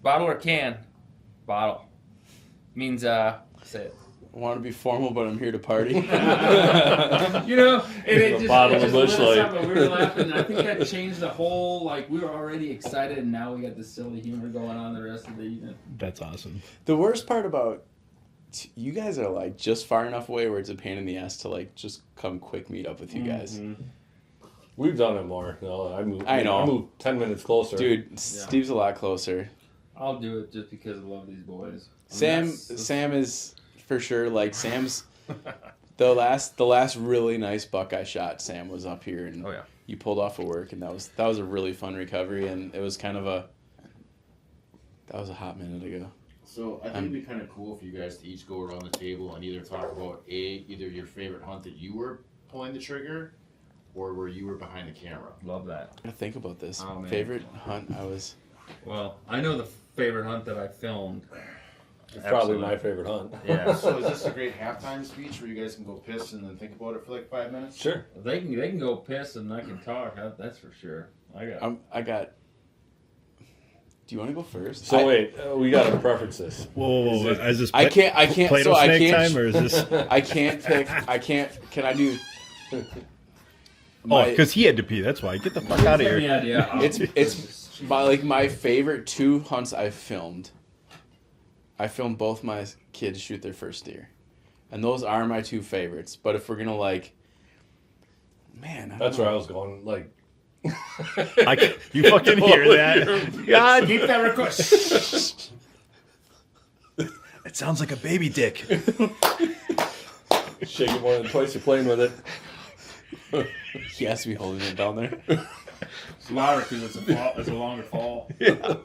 Bottle or can? Bottle. Means say it. I want to be formal, but I'm here to party. And it just, bottle of Busch Light. We were laughing, and I think that changed the whole, we were already excited, and now we got this silly humor going on the rest of the evening. That's awesome. The worst part about you guys are just far enough away where it's a pain in the ass to just come quick meet up with you guys. Mm-hmm. We've done it more. No, I moved 10 minutes closer. Dude, yeah. Steve's a lot closer. I'll do it just because I love these boys. Sam is for sure Sam's the last really nice buck I shot. Sam was up here and you pulled off of work, and that was a really fun recovery, and it was kind of that was a hot minute ago. So I think it'd be kind of cool for you guys to each go around the table and either talk about either your favorite hunt that you were pulling the trigger, or where you were behind the camera. Love that. I gotta think about this. Oh, favorite hunt I was. Well, I know the favorite hunt that I filmed. It's probably my favorite hunt. Yeah. So is this a great halftime speech where you guys can go piss and then think about it for 5 minutes? Sure. They can go piss and I can talk. That's for sure. I got. Do you want to go first? So wait, we gotta preference this. Whoa. Is this I can't. Play-Doh So I snake can't. time, or is this? I can't pick. I can't. Can I do? Because he had to pee. That's why. Get the fuck out of here. Yeah. It's my favorite 2 hunts I've filmed. I filmed both my kids shoot their first deer, and those are my 2 favorites. But if we're gonna man, That's where I was going. You fucking hear that? God, Keep that request. it sounds like a baby dick. Shake it more than twice. You're playing with it. he has to be holding it down there. It's louder because it's a longer fall. Yeah.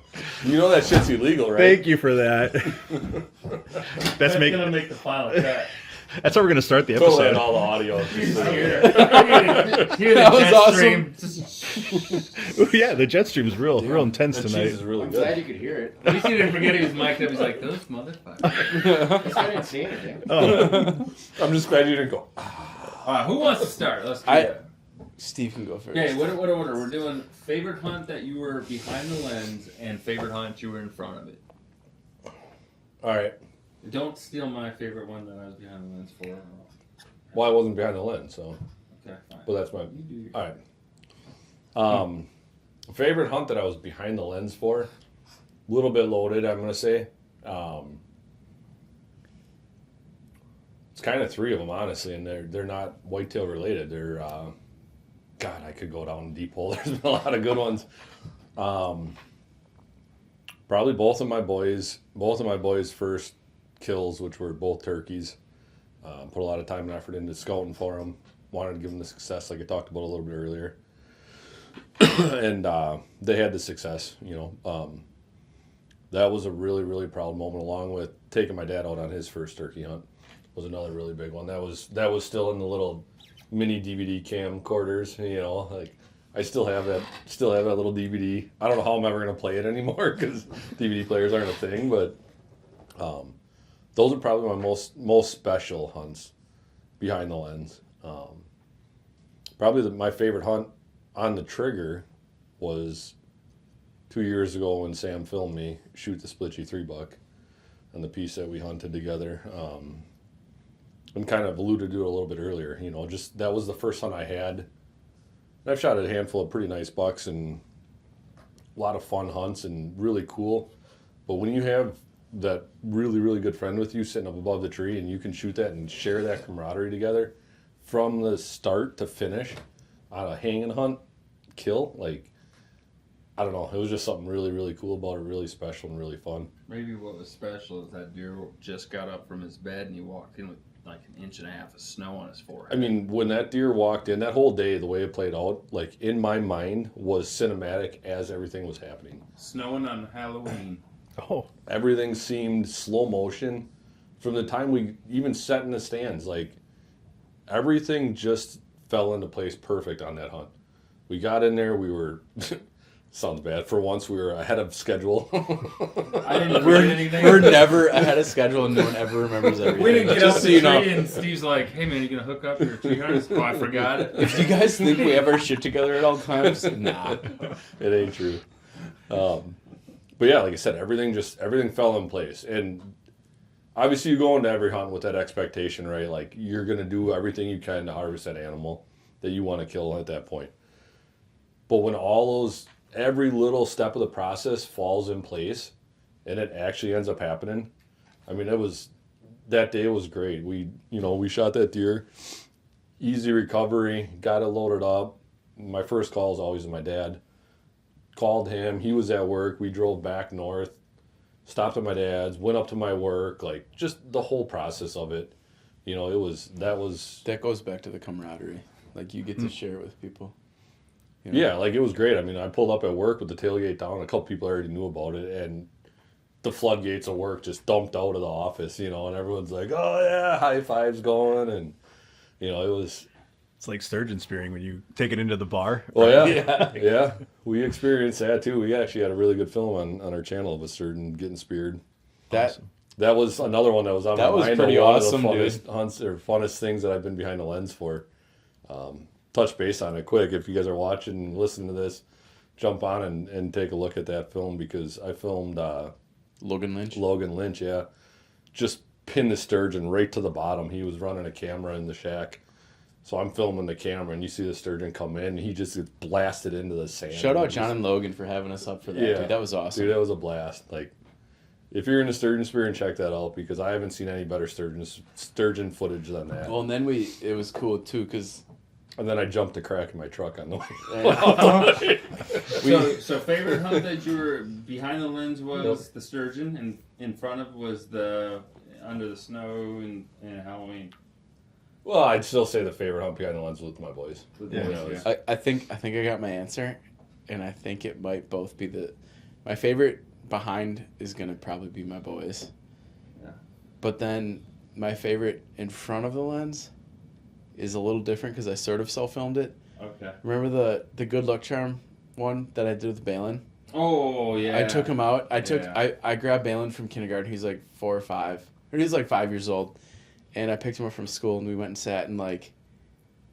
You know that shit's illegal, right? Thank you for that. That's gonna make the final cut. That's how we're gonna start the Totally episode. all the audio. Hear That was awesome. Yeah, the jet stream is real intense The tonight. cheese is really I'm good. glad you could hear it. At least he didn't forget he was mic'd up. He's like, those motherfuckers. This guy didn't say anything. Oh. I'm just glad you didn't go. All right, who wants to start? Let's do it. Steve can go first. Okay, what order? We're doing favorite hunt that you were behind the lens and favorite hunt you were in front of it. All right. Don't steal my favorite one that I was behind the lens for. Well, I wasn't behind the lens, so. Okay, fine. But that's my. You do your- All right. Favorite hunt that I was behind the lens for, a little bit loaded, I'm gonna say. It's kind of 3 of them, honestly, and they're not whitetail related. They're, God, I could go down a deep hole. There's been a lot of good ones. Probably both of my boys' first kills, which were both turkeys. Put a lot of time and effort into scouting for them. Wanted to give them the success, like I talked about a little bit earlier. And they had the success, that was a really, really proud moment, along with taking my dad out on his first turkey hunt. Was another really big one. That was still in the little mini DVD camcorders, I still have that little DVD. I don't know how I'm ever going to play it anymore because DVD players aren't a thing, but those are probably my most special hunts behind the lens. Probably my favorite hunt on the trigger was 2 years ago when Sam filmed me shoot the Splitchy 3 buck and the piece that we hunted together. and kind of alluded to it a little bit earlier, you know, just that was the first hunt I had. And I've shot a handful of pretty nice bucks and a lot of fun hunts and really cool. But when you have that really, really good friend with you sitting up above the tree and you can shoot that and share that camaraderie together from the start to finish on a hanging hunt kill, like, I don't know, it was just something really, really cool about it, really special and really fun. Maybe what was special is that deer just got up from his bed and he walked in with like an inch and a half of snow on his forehead. I mean, when that deer walked in, that whole day, the way it played out, like, in my mind, was cinematic as everything was happening. Snowing on Halloween. Oh. Everything seemed slow motion. From the time we even sat in the stands, like, everything just fell into place perfect on that hunt. We got in there, we were... Sounds bad. For once, we were ahead of schedule. I didn't do anything. We're never ahead of schedule, and no one ever remembers everything. We didn't get Just up so the you tree, know. and Steve's like, "Hey man, you gonna hook up your tree harness?" Oh, I forgot it. If you guys think we have our shit together at all times, nah. It ain't true. But yeah, like I said, everything fell in place. And obviously you go into every hunt with that expectation, right? Like, you're going to do everything you can to harvest that animal that you want to kill at that point. But when every little step of the process falls in place and it actually ends up happening, I mean, that day was great. We shot that deer, easy recovery, got it loaded up. My first call is always my dad. Called him, he was at work, we drove back north, stopped at my dad's, went up to my work, like, just the whole process of it. You know, that goes back to the camaraderie. Like, you get to share it with people. You know? Yeah, like, it was great. I mean, I pulled up at work with the tailgate down, a couple people already knew about it, and the floodgates of work just dumped out of the office, you know, and everyone's like, oh yeah, high fives going, and, you know, It's like sturgeon spearing when you take it into the bar. Oh yeah. Yeah. We experienced that too. We actually had a really good film on our channel of a sturgeon getting speared. That was another one that was on my mind. That was pretty awesome, one of the funnest hunts or funnest things that I've been behind the lens for. Touch base on it quick. If you guys are watching and listening to this, jump on and take a look at that film, because I filmed Logan Lynch, yeah. Just pinned the sturgeon right to the bottom. He was running a camera in the shack. So I'm filming the camera, and you see the sturgeon come in, and he just gets blasted into the sand. Shout out John and Logan for having us up for that, dude. That was awesome. Dude, that was a blast. Like, if you're into sturgeon spearing, check that out, because I haven't seen any better sturgeon footage than that. Well, and then it was cool, too, because... And then I jumped a crack in my truck on the way. So favorite hunt that you were behind the lens was the sturgeon, and in front of was the under the snow and Halloween. Well, I'd still say the favorite hunt behind the lens was with my boys. Yeah. I think I got my answer, and I think it might both be my favorite behind is gonna probably be my boys. Yeah. But then my favorite in front of the lens is a little different because I sort of self-filmed it. Okay. Remember the Good Luck Charm one that I did with Balin? Oh yeah. I took him out. I grabbed Balin from kindergarten. He's like 4 or 5, or he's like 5 years old. And I picked him up from school, and we went and sat, and, like,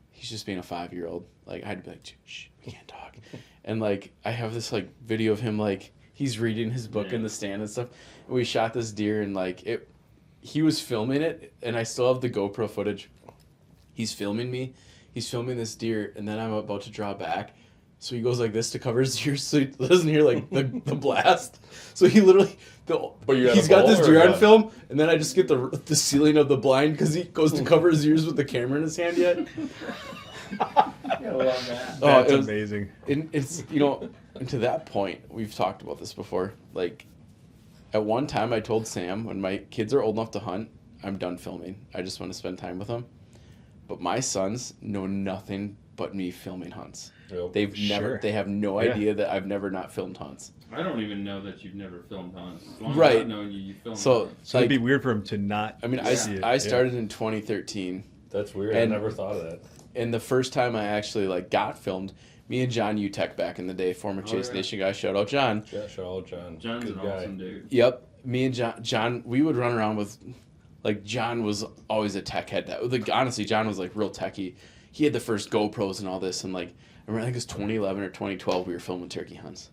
he's just being a 5-year-old. Like, I'd be like, shh, we can't talk. And, like, I have this, like, video of him, like, he's reading his book in the stand and stuff. And we shot this deer, and, like, he was filming it, and I still have the GoPro footage. He's filming me. He's filming this deer, and then I'm about to draw back. So he goes like this to cover his ears so he doesn't hear, like, the blast. So he literally... he's got this deer on film, and then I just get the ceiling of the blind because he goes to cover his ears with the camera in his hand yet. I love that. That's amazing. It's, you know, and to that point, we've talked about this before. Like, at one time I told Sam, when my kids are old enough to hunt, I'm done filming. I just want to spend time with them. But my sons know nothing but me filming hunts. Yep. They have no idea that I've never not filmed hunts. I don't even know that you've never filmed hunts. As long right. as I've known you filmed so hunts. So it'd be weird for him to not. I mean, I started in 2013. That's weird. I never thought of that. And the first time I actually got filmed, me and John Utek back in the day, former Chase Nation guy. Shout out John. Yeah, shout out John. John's good an guy. awesome dude. Yep. Me and John, we would run around with, John was always a tech head. Honestly, John was real techie. He had the first GoPros and all this, and I remember, I think it was 2011 or 2012, we were filming turkey hunts.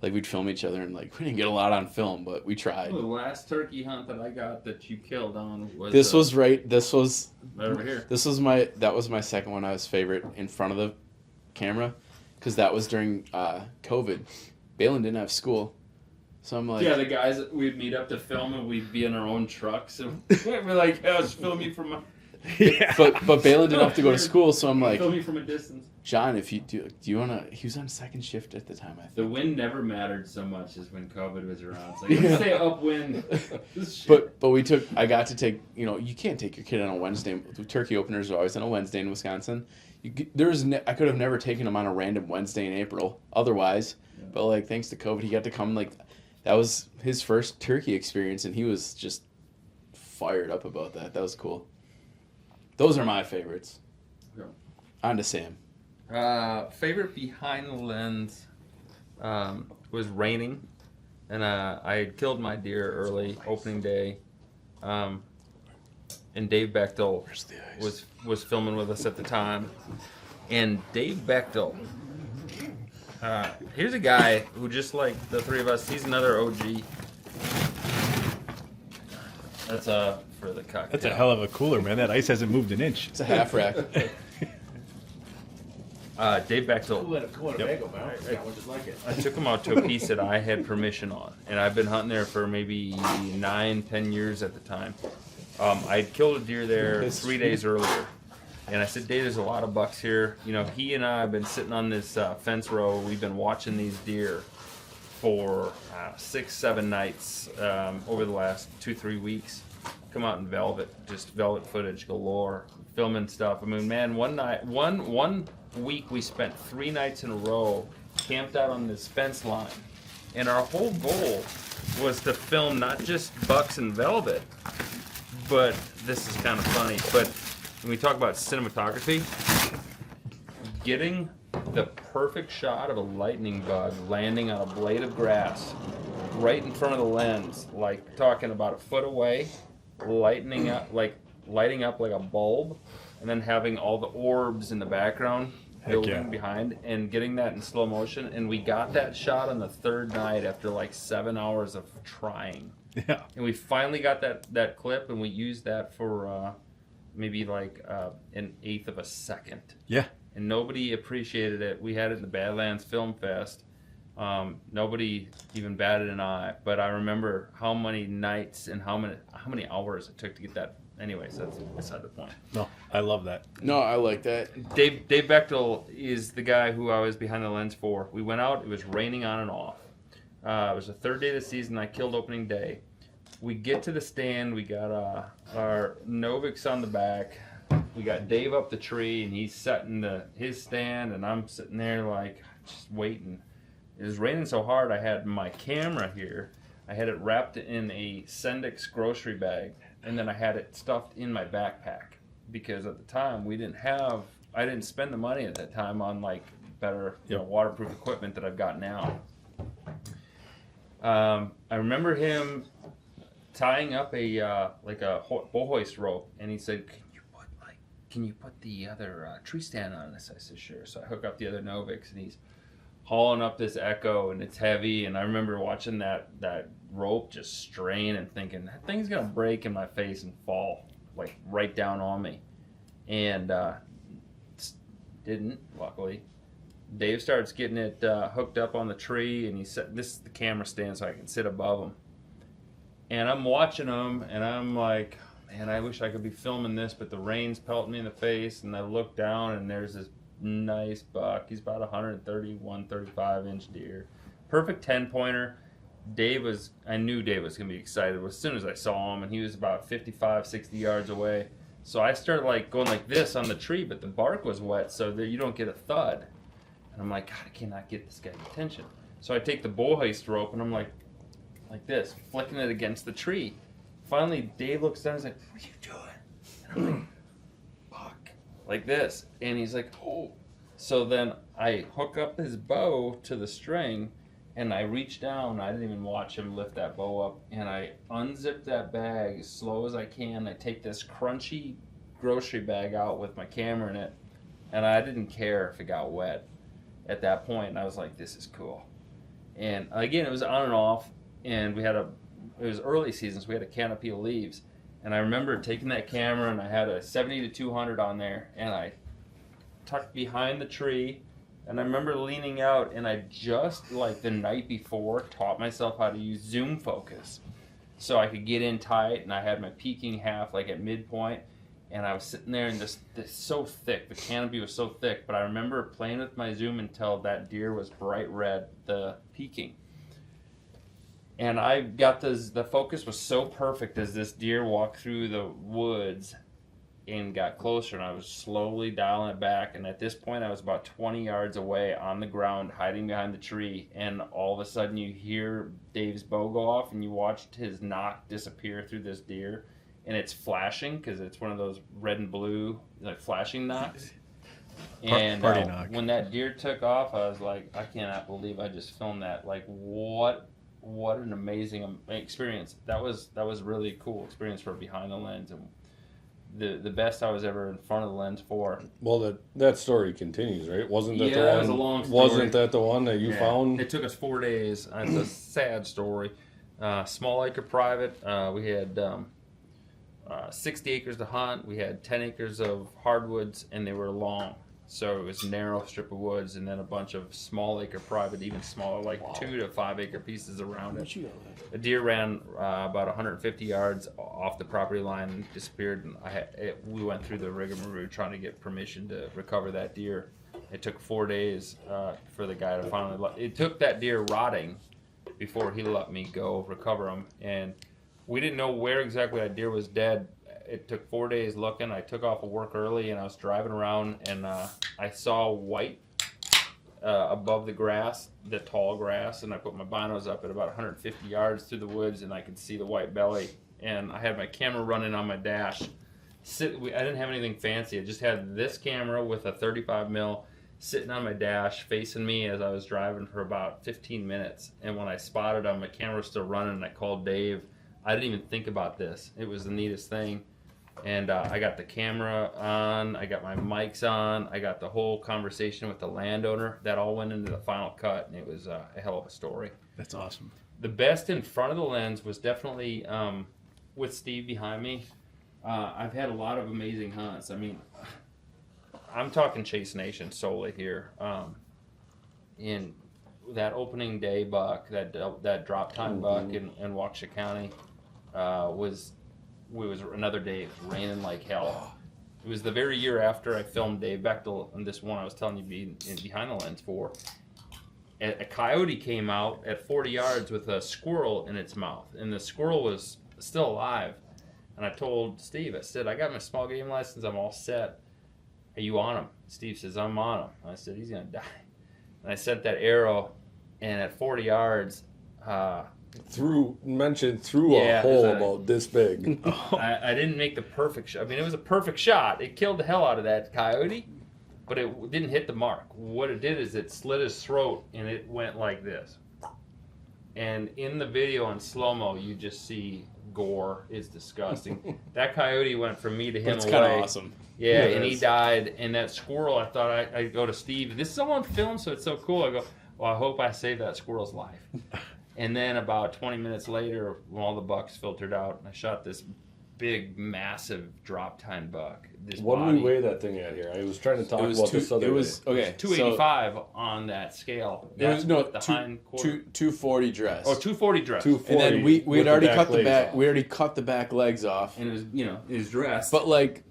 like we'd film each other and like we didn't get a lot on film, but we tried. The last turkey hunt that I got that you killed on was This was right over here. That was my second one I was favorite in front of the camera, because that was during COVID. Balin didn't have school. So I'm like, yeah, the guys, we'd meet up to film and we'd be in our own trucks and we're like, I was filming from a... Yeah. But Balin didn't have to go to school, so I'm like, filming from a distance. John, if you do you want to... He was on second shift at the time, I think. The wind never mattered so much as when COVID was around. It's like, let's stay upwind. I got to take, you can't take your kid on a Wednesday. The turkey openers are always on a Wednesday in Wisconsin. I could have never taken him on a random Wednesday in April otherwise. Yeah. But like, thanks to COVID, he got to come. Like, that was his first turkey experience, and he was just fired up about that. That was cool. Those are my favorites. Yeah. On to Sam. Favorite behind the lens was raining, and I had killed my deer early opening day, and Dave Bechtel was filming with us at the time, and Dave Bechtel, here's a guy who, just like the three of us, he's another OG. That's for the cocktail. That's a hell of a cooler, man. That ice hasn't moved an inch. It's a half rack. Dave Bechtel. I took him out to a piece that I had permission on, and I've been hunting there for maybe 9-10 years at the time. I had killed a deer there 3 days earlier, and I said, Dave, there's a lot of bucks here. He and I have been sitting on this fence row. We've been watching these deer for 6-7 nights over the last 2-3 weeks. Come out in velvet footage galore, filming stuff. I mean, man, one week we spent 3 nights in a row camped out on this fence line, and our whole goal was to film not just bucks and velvet, but this is kind of funny, but when we talk about cinematography, getting the perfect shot of a lightning bug landing on a blade of grass right in front of the lens, like talking about a foot away, lighting up like a bulb, and then having all the orbs in the background building behind, and getting that in slow motion. And we got that shot on the third night after like 7 hours of trying. Yeah. And we finally got that clip, and we used that for maybe like an eighth of a second. Yeah. And nobody appreciated it. We had it in the Badlands Film Fest. Nobody even batted an eye. But I remember how many nights and how many hours it took to get that. Anyways, that's beside the point. No, I love that. No, I like that. Dave Bechtel is the guy who I was behind the lens for. We went out. It was raining on and off. It was the third day of the season. I killed opening day. We get to the stand. We got our Novix on the back. We got Dave up the tree, and he's setting his stand, and I'm sitting there like just waiting. It was raining so hard, I had my camera here. I had it wrapped in a Sendix grocery bag, and then I had it stuffed in my backpack, because at the time I didn't spend the money at that time on like better waterproof equipment that I've got now. I remember him tying up a bull hoist rope, and he said, can you put the other tree stand on this? I said, sure. So I hook up the other Novix, and he's hauling up this Echo, and it's heavy. And I remember watching that rope just strain and thinking, that thing's going to break in my face and fall like right down on me. And didn't, luckily. Dave starts getting it hooked up on the tree, and he said, this is the camera stand so I can sit above him. And I'm watching him, and I'm like, man, I wish I could be filming this, but the rain's pelting me in the face, and I look down, and there's this nice buck. He's about 135 inch deer. Perfect 10-pointer. I knew Dave was going to be excited as soon as I saw him, and he was about 55, 60 yards away. So I started like going like this on the tree, but the bark was wet, so that you don't get a thud. And I'm like, God, I cannot get this guy's attention. So I take the bull hoist rope, and I'm like this, flicking it against the tree. Finally, Dave looks down and he's like, what are you doing? And I'm like, fuck. Like this. And he's like, oh. So then I hook up his bow to the string, and I reach down. I didn't even watch him lift that bow up. And I unzip that bag as slow as I can. I take this crunchy grocery bag out with my camera in it. And I didn't care if it got wet at that point. And I was like, this is cool. And again, it was on and off, and it was early season, so we had a canopy of leaves. And I remember taking that camera, and I had a 70 to 200 on there, and I tucked behind the tree, and I remember leaning out, and I just, like the night before, taught myself how to use zoom focus. So I could get in tight, and I had my peaking half like at midpoint, and I was sitting there, and this so thick, the canopy was so thick, but I remember playing with my zoom until that deer was bright red, the peaking. And I got the focus was so perfect as this deer walked through the woods and got closer, and I was slowly dialing it back, and at this point I was about 20 yards away on the ground hiding behind the tree, and all of a sudden you hear Dave's bow go off, and you watched his knock disappear through this deer, and it's flashing because it's one of those red and blue like flashing knocks. And Party knock. When that deer took off, I was like, I cannot believe I just filmed that. Like, what an amazing experience. That was really cool experience for behind the lens, and the best I was ever in front of the lens for. Well, that story continues, right? Wasn't that Yeah, the one? it was a long story. Wasn't that the one that you Yeah. found? It took us 4 days. It's a sad story. Small acre private. We had 60 acres to hunt. We had 10 acres of hardwoods, and they were long. So it was a narrow strip of woods, and then a bunch of small acre private, even smaller, like 2 to 5 acre pieces around it. A deer ran about 150 yards off the property line and disappeared. And we went through the rigmarole trying to get permission to recover that deer. It took 4 days for the guy to finally. It took that deer rotting before he let me go recover him, and we didn't know where exactly that deer was dead. It took 4 days looking. I took off of work early, and I was driving around, and I saw white above the grass, the tall grass, and I put my binos up at about 150 yards through the woods, and I could see the white belly. And I had my camera running on my dash. I didn't have anything fancy. I just had this camera with a 35 mil sitting on my dash facing me as I was driving for about 15 minutes. And when I spotted him, my camera was still running, and I called Dave. I didn't even think about this. It was the neatest thing. And I got the camera on, I got my mics on, I got the whole conversation with the landowner. That all went into the final cut, and it was a hell of a story. That's awesome. The best in front of the lens was definitely with Steve behind me. I've had a lot of amazing hunts. I mean, I'm talking Chase Nation solely here. In that opening day buck, that drop time buck in Waukesha County was another day. It was raining like hell. It was the very year after I filmed Dave Bechtel and this one I was telling you behind the lens for. A coyote came out at 40 yards with a squirrel in its mouth, and the squirrel was still alive. And I told Steve, I said, I got my small game license, I'm all set. Are you on him? Steve says, I'm on him. I said, he's gonna die. And I sent that arrow, and at 40 yards, through a hole about this big. I didn't make the perfect shot. I mean, it was a perfect shot. It killed the hell out of that coyote, but it didn't hit the mark. What it did is it slit his throat, and it went like this. And in the video on slow-mo, you just see gore. It's disgusting. That coyote went from me to him away. It's kind of awesome. Yeah, and he died. And that squirrel, I thought I'd go to Steve. This is all on film, so it's so cool. I go, well, I hope I saved that squirrel's life. And then about 20 minutes later, when all the bucks filtered out, I shot this big, massive drop time buck. What do we weigh that thing at here? I was trying to talk about this other day. It was 285 on that scale. That's hind quarter. 240 dress. Oh, 240 dress. 240 And then we had already cut the back. off. We already cut the back legs off. And it was, it was dressed. But like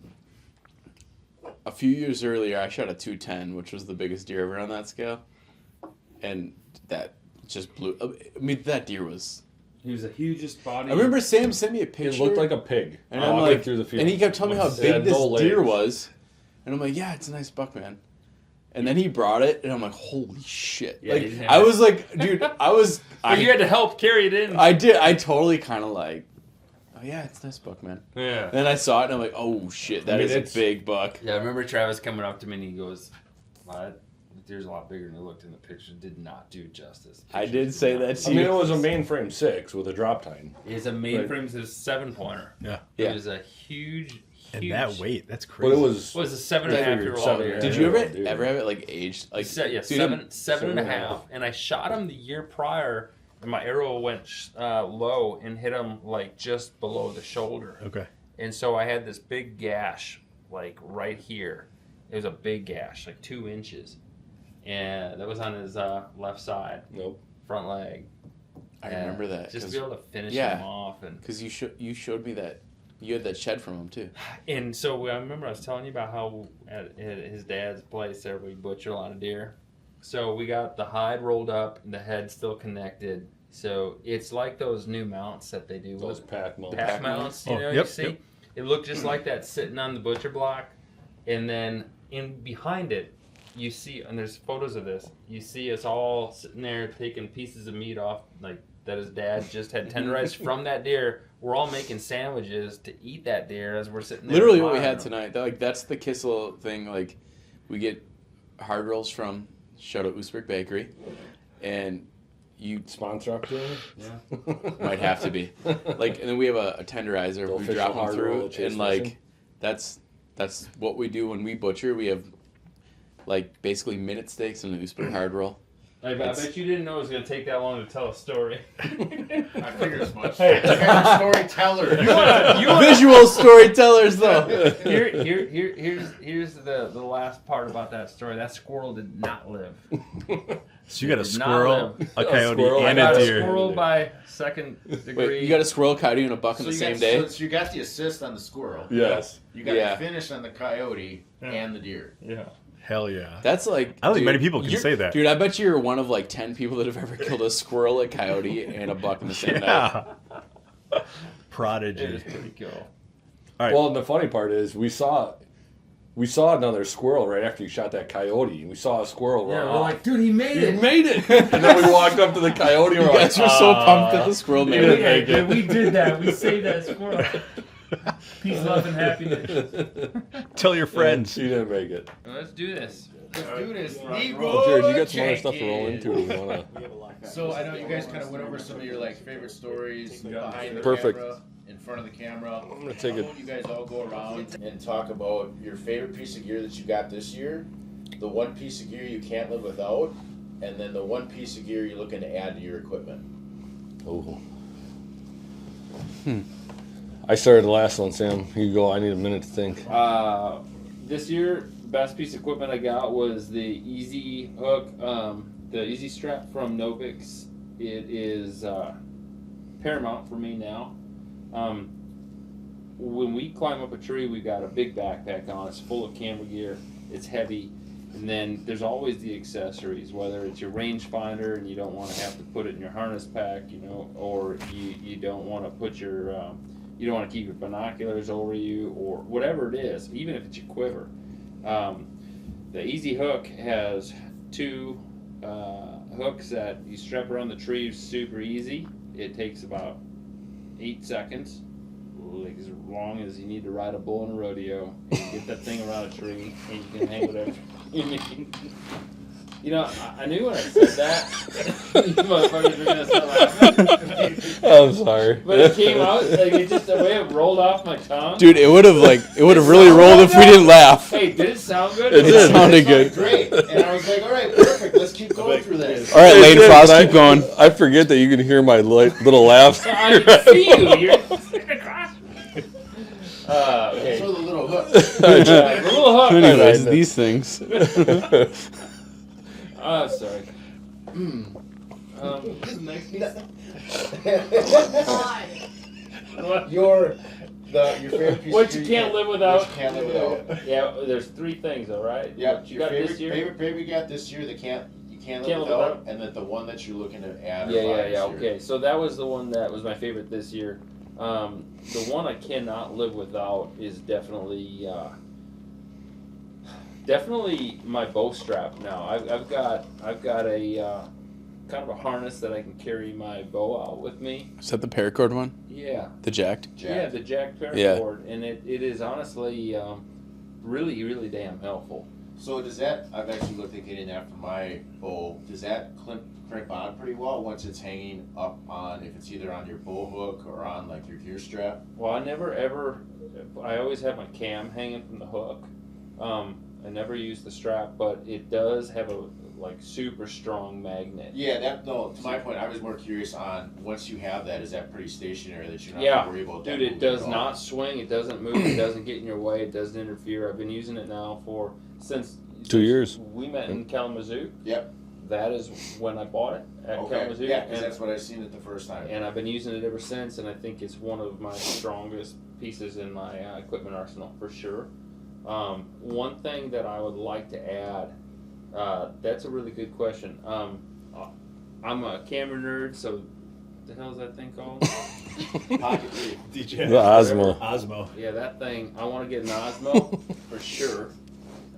a few years earlier, I shot a 210, which was the biggest deer ever on that scale, and that just blew. I mean, that deer was. He was the hugest body. I remember Sam sent me a picture. It looked like a pig. And I'm walking like, through the field. and he kept telling me how It big had this no deer legs. was, and I'm like, yeah, it's a nice buck, man. And then he brought it, and I'm like, holy shit! Yeah, like he didn't I have was like, dude, I was. But you had to help carry it in. I did. I totally kind of like. Oh yeah, it's a nice buck, man. Yeah. And then I saw it, and I'm like, oh shit, that is a big buck. Yeah, I remember Travis coming up to me and he goes, deer's a lot bigger than it looked in the picture. Did not do justice. I did say that to I you. mean, it was a mainframe 6 with a drop tine. It's a mainframe. It's a 7-pointer. Yeah. It was a huge. And that weight, that's crazy. But it was What was a 7.5-year-old deer? Did you ever have it like aged? Like Yeah, dude, seven and a half. And I shot him the year prior, and my arrow went low and hit him like just below the shoulder. Okay. And so I had this big gash, like right here. It was a big gash, like 2 inches, and that was on his left side, Nope. front leg. I remember that. Just to be able to finish yeah. him off, and Because you showed me that you had that shed from him too. and so I remember I was telling you about how at his dad's place there we butcher a lot of deer. So we got the hide rolled up and the head still connected. So it's like those new mounts that they do. Those with pack mounts. pack mounts, you Oh, know, yep, you see? yep. It looked just like that sitting on the butcher block. And then in behind it, you see, and there's photos of this, you see us all sitting there taking pieces of meat off, like that his dad just had tenderized from that deer. We're all making sandwiches to eat that deer as we're sitting there. Literally what we admiring had him. tonight. Like that's the Kissel thing. Like we get hard rolls from shout out Oosberg Bakery, and you Sponsor opportunity? Yeah. might have to be like, and then we have a tenderizer. The We official drop them hard roll through, at Chase and like Fishing? that's what we do when we butcher. We have like basically minute steaks and an Oosberg hard roll. I bet you didn't know it was going to take that long to tell a story. I figured as much. Hey, you guys are storytellers. Visual storytellers though. Here's the last part about that story. That squirrel did not live. So you got a Did not squirrel, live. a coyote, squirrel. I and got a a deer. squirrel by second degree. Wait, you got a squirrel, coyote, and a buck on the you same got, day? So you got the assist on the squirrel. Yes. You got Yeah. the finish on the coyote and the deer. Yeah. Hell yeah. That's like I don't think dude, many people can you're- say that. Dude, I bet you're one of like 10 people that have ever killed a squirrel, a coyote, and a buck in the same night. Yeah. It Prodigy. is pretty cool. All right. Well, and the funny part is we saw another squirrel right after you shot that coyote. We saw a squirrel Yeah, run we're off. like, dude, he made You it. made it! And then we walked up to the coyote and You we're guys like, were so pumped that the squirrel made didn't it. make it. We did that. We saved that squirrel. Peace, love, and happiness. Tell your friends. You didn't make it. Let's do this. Let's do this. Jared, you got some other stuff to roll into. We wanna... So I know you guys kind of went over some of your like favorite stories behind the Perfect. camera, in front of the camera. I'm gonna take Why it. don't you guys all go around and talk about your favorite piece of gear that you got this year, the one piece of gear you can't live without, and then the one piece of gear you're looking to add to your equipment. Oh. I started the last one, Sam. You go. I need a minute to think. This year, best piece of equipment I got was the Easy Hook, the Easy Strap from Novix. It is paramount for me now. When we climb up a tree, we got a big backpack on. It's full of camera gear. It's heavy. And then there's always the accessories, whether it's your rangefinder and you don't want to have to put it in your harness pack, you know, or you don't want to put your, you don't want to keep your binoculars over you, or whatever it is, even if it's your quiver. The Easy Hook has 2 hooks that you strap around the tree super easy. It takes about 8 seconds, like as long as you need to ride a bull in a rodeo. And you get that thing around a tree and you can hang whatever you need. You know, I knew when I said that, you motherfuckers were gonna start laughing. I'm sorry. But it came out, like it just, the way it rolled off my tongue. Dude, it would have really rolled if we didn't laugh. Hey, did it sound good? It sounded good. Great. And I was like, all right, perfect. Let's keep going through this. All right, Lane Frost, keep going. I forget that you can hear my little laughs. I can see you. You're sitting across. Okay. So the little hook. The little hook. Anyways, these things. Oh, sorry. Your favorite piece What of you gear can't live without. What you can't live without. Yeah, there's 3 things, all right? Yeah, What you your got this year? favorite you got this year that you can't live Can't live without, without. and then the one that you're looking to add or Yeah, buy yeah, this yeah. year. Okay, so that was the one that was my favorite this year. The one I cannot live without is definitely my bow strap. Now I've got a kind of a harness that I can carry my bow out with me. Is that the paracord one? Yeah. The jacked? Yeah, the jack paracord, Yeah. and it is honestly really, really damn helpful. So does that, I've actually looked at getting that for my bow, does that crimp on pretty well once it's hanging up on, if it's either on your bow hook or on like your gear strap? Well, I always have my cam hanging from the hook. I never use the strap, but it does have a like super strong magnet. Yeah, to my point, I was more curious on, once you have that, is that pretty stationary that you're not Yeah, worried about that? dude, it moving does at all? not swing, it doesn't move, it doesn't get in your way, it doesn't interfere. I've been using it now since 2 years. we met in Kalamazoo. Yep. That is when I bought it at Okay, Kalamazoo. yeah, because that's what I seen it the first time. And I've been using it ever since, and I think it's one of my strongest pieces in my equipment arsenal for sure. One thing that I would like to add, that's a really good question. I'm a camera nerd, so the hell is that thing called? Pocket three. DJ. The Osmo. Osmo. Yeah, that thing. I want to get an Osmo for sure.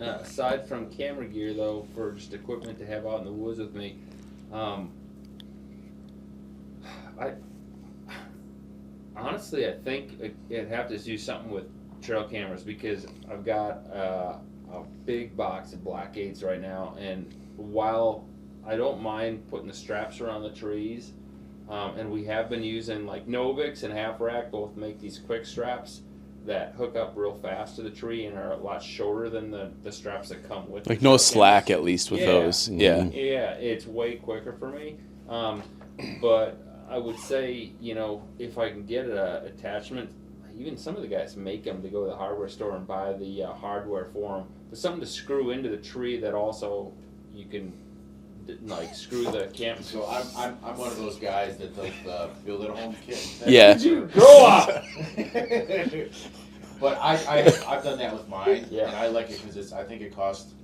Aside from camera gear, though, for just equipment to have out in the woods with me, I think I'd have to do something with trail cameras because I've got a big box of black 8s right now, and while I don't mind putting the straps around the trees, and we have been using like Novix and Half Rack both make these quick straps that hook up real fast to the tree and are a lot shorter than the straps that come with Like the no trail slack cameras. at least with Yeah. those. Yeah. Yeah, it's way quicker for me. But I would say, if I can get an attachment, even some of the guys make them to go to the hardware store and buy the hardware for them. But something to screw into the tree that also you can like screw the camp. So I'm one of those guys that does the build at home kit. Yeah. Grow up! But I've done that with mine, Yeah. and I like it because I think it cost,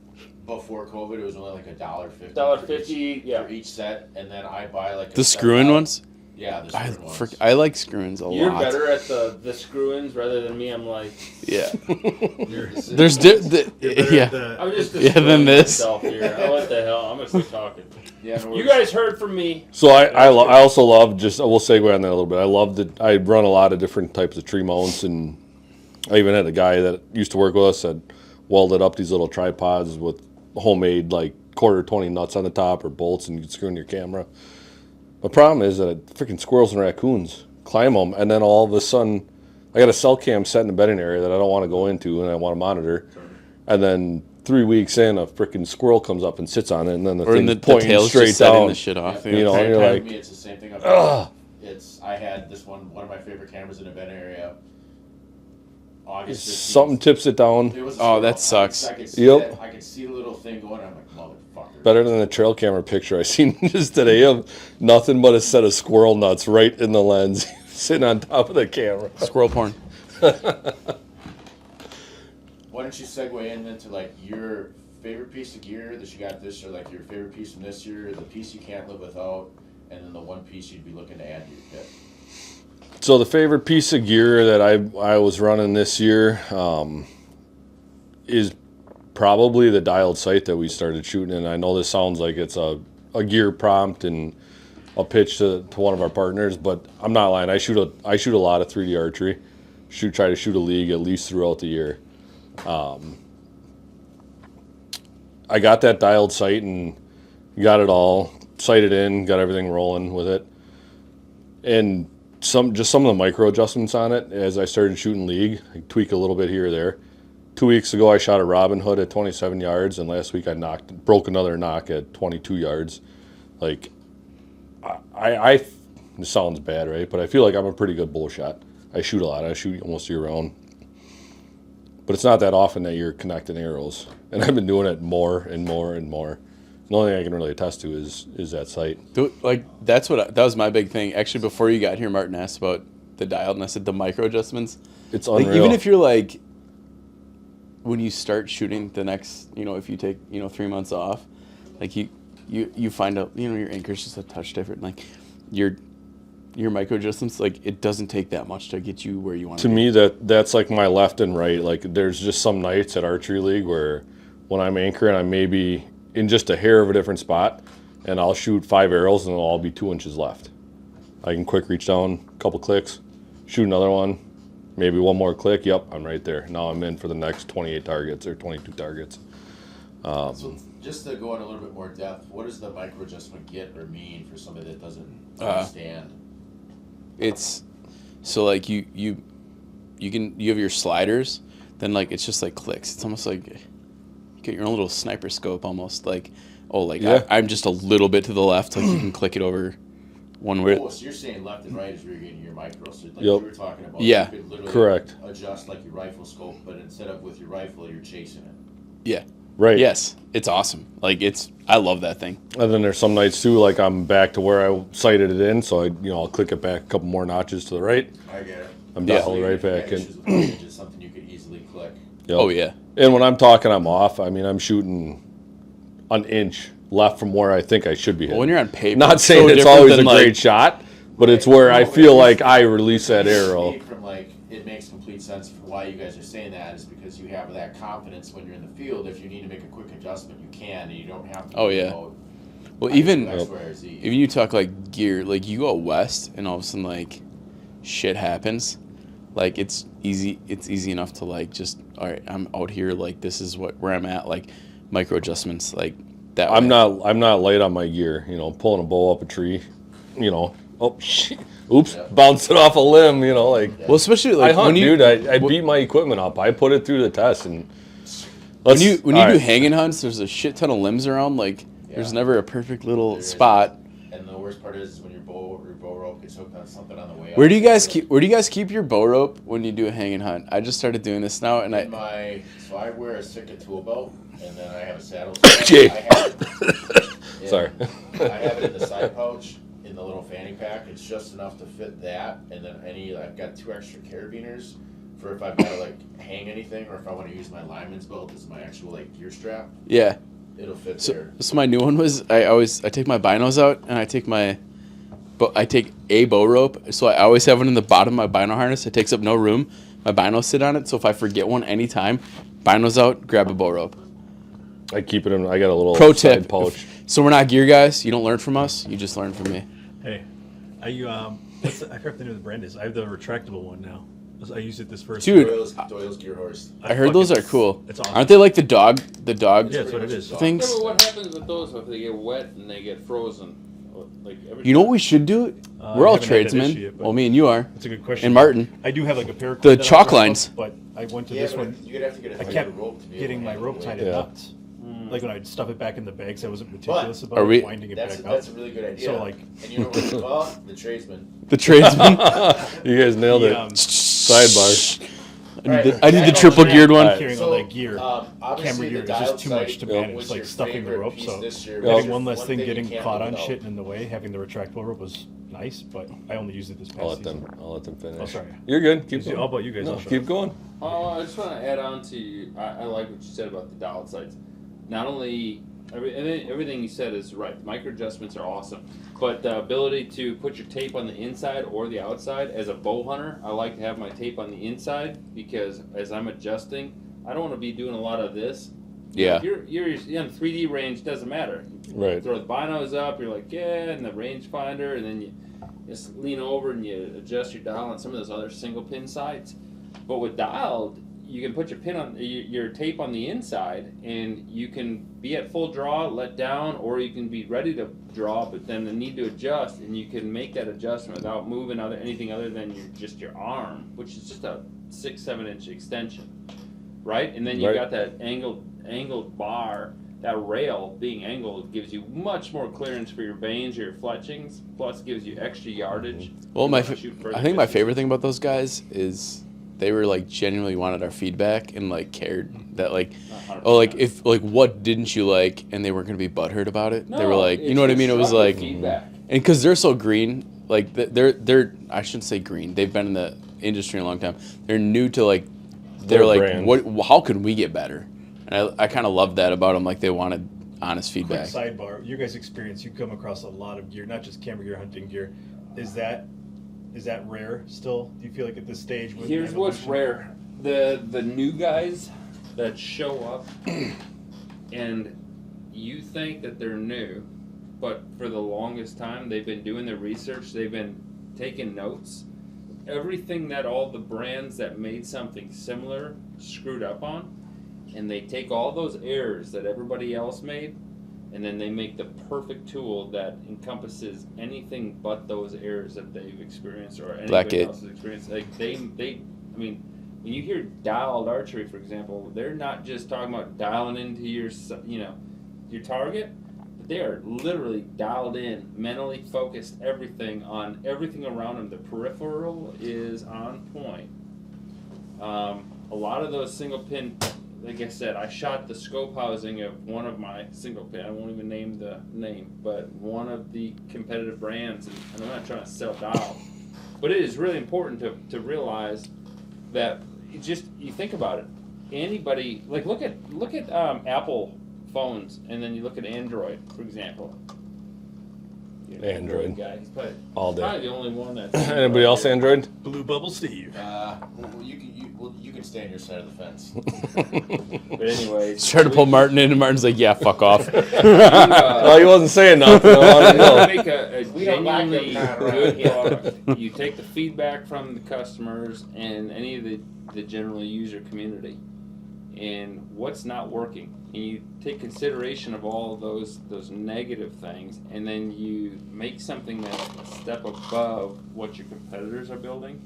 before COVID, it was only like $1.50. $1.50, yeah. For each set, and then I buy like The screw-in ones? Yeah, the screw-in ones. I like screw-ins a You're lot. better at the screw-ins rather than me. I'm like, Yeah. You're There's better yeah. at the- I'm just Yeah, than this. myself here. Oh, what the hell? I'm gonna quit talking. Yeah, no You worries. guys heard from me. So I also love, just we'll segue on that a little bit. I love that I run a lot of different types of tree mounts, and I even had a guy that used to work with us that welded up these little tripods with homemade like quarter 20 nuts on the top or bolts, and you can screw in your camera. The problem is that freaking squirrels and raccoons climb them, and then all of a sudden I got a cell cam set in the bedding area that I don't want to go into and I want to monitor, and then 3 weeks in, a freaking squirrel comes up and sits on it, and then the thing's the pointing tail's straight just setting down. the shit off. You know, and you're For like, me, it's the same thing. ugh. I had this one of my favorite cameras in the event area. August 15th. Something tips it down. It was Oh, that sucks. I could see Yep. that. I could see the little thing going. I'm like, motherfucker. Better than the trail camera picture I seen just today of nothing but a set of squirrel nuts right in the lens, sitting on top of the camera. Squirrel porn. Why don't you segue in into like your favorite piece of gear that you got this year, like your favorite piece from this year, the piece you can't live without, and then the one piece you'd be looking to add to your kit. So the favorite piece of gear that I was running this year is probably the dialed sight that we started shooting. And I know this sounds like it's a gear prompt and a pitch to one of our partners, but I'm not lying. I shoot a lot of 3D archery. Try to shoot a league at least throughout the year. I got that dialed sight and got it all sighted in, got everything rolling with it, and some of the micro adjustments on it as I started shooting league. I tweak a little bit here or there. 2 weeks ago I shot a Robin Hood at 27 yards, and last week I broke another knock at 22 yards. Like this sounds bad, right? But I feel like I'm a pretty good bull shot. I shoot a lot. I shoot almost year round. But it's not that often that you're connecting arrows. And I've been doing it more and more and more. The only thing I can really attest to is that sight. Dude, like that was my big thing. Actually, before you got here, Martin asked about the dialed, and I said the micro adjustments. It's Like, unreal. even if you're like, when you start shooting the next, if you take 3 months off, like you find out your anchor's just a touch different. Like your micro adjustments, like it doesn't take that much to get you where you want to be. me, that's like my left and right. Like there's just some nights at archery league where when I'm anchoring, I'm maybe in just a hair of a different spot, and I'll shoot 5 arrows and they'll all be 2 inches left. I can quick reach down, a couple clicks, shoot another one, maybe one more click. Yep, I'm right there. Now I'm in for the next 28 targets or 22 targets. So just to go in a little bit more depth, what does the micro adjustment get or mean for somebody that doesn't understand? It's so like you have your sliders, then like it's just like clicks. It's almost like you get your own little sniper scope almost, like I'm just a little bit to the left, like you can click it over one way. Oh, so you're saying left and right is where you're getting your micro. So like you were talking about, yeah, you could literally correct. Adjust like your rifle scope, but instead of with your rifle, you're chasing it. Yeah. Right. Yes. It's awesome. Like I love that thing. And then there's some nights too, like I'm back to where I sighted it in, so I'll click it back a couple more notches to the right. I get it. I'm definitely right back in. It's something you could easily click. Yep. Oh yeah. And when I'm talking, I'm off. I mean, I'm shooting an inch left from where I think I should be hitting. Well, when you're on paper, not saying it's always a great shot, but it's where I feel like I release that arrow. From like, it makes complete sense for why you guys are saying that is because you have that confidence when you're in the field. If you need to make a quick adjustment, you can, and you don't have to. Oh yeah. Well, even you talk like gear, like you go west, and all of a sudden like shit happens. Like it's easy enough to like just, all right, I'm out here, like this is where I'm at, like micro adjustments like that. I'm not light on my gear, pulling a bow up a tree, oh shit, oops, bounced it off a limb, like. Well, especially like I hunt, I beat my equipment up. I put it through the test, and when you do hanging hunts, there's a shit ton of limbs around. Like there's never a perfect little spot. And the worst part is when your bow rope gets hooked on something on the way. Where do you guys keep your bow rope when you do a hanging hunt? I just started doing this now, and so I wear a Sitka tool belt, and then I have a saddle. Sorry. I have it in the side pouch in the little fanny pack. It's just enough to fit that, and then I've got 2 extra carabiners for if I've got to like hang anything, or if I want to use my lineman's belt as my actual like gear strap. Yeah. It'll fit there. So my new one was I take my binos out, and I take a bow rope. So I always have one in the bottom of my bino harness. It takes up no room. My binos sit on it. So if I forget one anytime, binos out, grab a bow rope. I keep it in. I got a little pro tip pouch. So we're not gear guys. You don't learn from us. You just learn from me. Hey, I forgot what the name of the brand is. I have the retractable one now. I used it this first. Dude, Doyle's Gear Horse. I heard those are cool. It's awesome. Aren't they like the dog? Yeah, that's what it is. Things. Yeah, but what happens with those if they get wet and they get frozen? Like you know what we should do? We're all tradesmen. Yet, well, me and you are. That's a good question. And Martin. I do have like a pair of the chalk lines. But I went to this one. You'd have to get I kept getting my rope tied in knots. Like when I'd stuff it back in the bags, I wasn't meticulous about winding it back up. That's a really good idea. So like, and you know what it's called? The tradesman. The tradesman. You guys nailed it. Sidebar. I need the triple geared one. Carrying all that gear, camera gear is just too much to manage. Like stuffing the rope, so having one less thing getting caught on shit in the way, having the retractable rope was nice, but I only used it this past season. I'll let them finish. Oh, sorry. You're good. Keep going. How about you guys? No, keep going. I just want to add on to I like what you said about the dialed sights. Not only everything you said is right. The micro adjustments are awesome, but the ability to put your tape on the inside or the outside. As a bow hunter, I like to have my tape on the inside because as I'm adjusting, I don't want to be doing a lot of this. Yeah. You're on 3D range, doesn't matter. Right. Throw the binos up, you're like, yeah, and the rangefinder, and then you just lean over and you adjust your dial on some of those other single pin sights. But with dialed, you can put your pin on your tape on the inside, and you can be at full draw, let down, or you can be ready to draw, but then the need to adjust, and you can make that adjustment without moving anything other than your arm, which is just a 6-7 inch extension, right? And then you got that angled bar. That rail being angled gives you much more clearance for your vanes or your fletchings, plus gives you extra yardage. Well, I think my favorite thing about those guys is they were like genuinely wanted our feedback and like cared that like, 100%. Oh, like if like what didn't you like, and they weren't gonna be butthurt about it. No, they were like, you know what I mean? It was like, feedback. And because they're so green, like they're I shouldn't say green. They've been in the industry a long time. They're new to like, they're like, brand. What? How can we get better? And I kind of love that about them. Like they wanted honest feedback. Quick sidebar: your guys' experience, you come across a lot of gear, not just camera gear, hunting gear. Is that rare still? Do you feel like at this stage? Here's what's rare: the new guys that show up, and you think that they're new, but for the longest time they've been doing their research. They've been taking notes. Everything that all the brands that made something similar screwed up on, and they take all those errors that everybody else made, and then they make the perfect tool that encompasses anything but those errors that they've experienced or anybody else has experienced. Like I mean, when you hear dialed archery, for example, they're not just talking about dialing into your target. They are literally dialed in, mentally focused, everything around them. The peripheral is on point. A lot of those single pin, like I said, I shot the scope housing of one of my single pin. I won't even name the name, but one of the competitive brands, and I'm not trying to sell dial, but it is really important to realize that you think about it. Anybody, like look at Apple phones, and then you look at Android, for example. Android guy. He's probably, all day. Probably the only one that's. Anybody else Android? Blue Bubble Steve. You can stay on your side of the fence. But anyway, Try to pull Martin in, and Martin's like, "Yeah, fuck off." Well, he wasn't saying nothing. To make a genuinely good product, you take the feedback from the customers and any of the general user community, and what's not working. And you take consideration of all those negative things, and then you make something that's a step above what your competitors are building.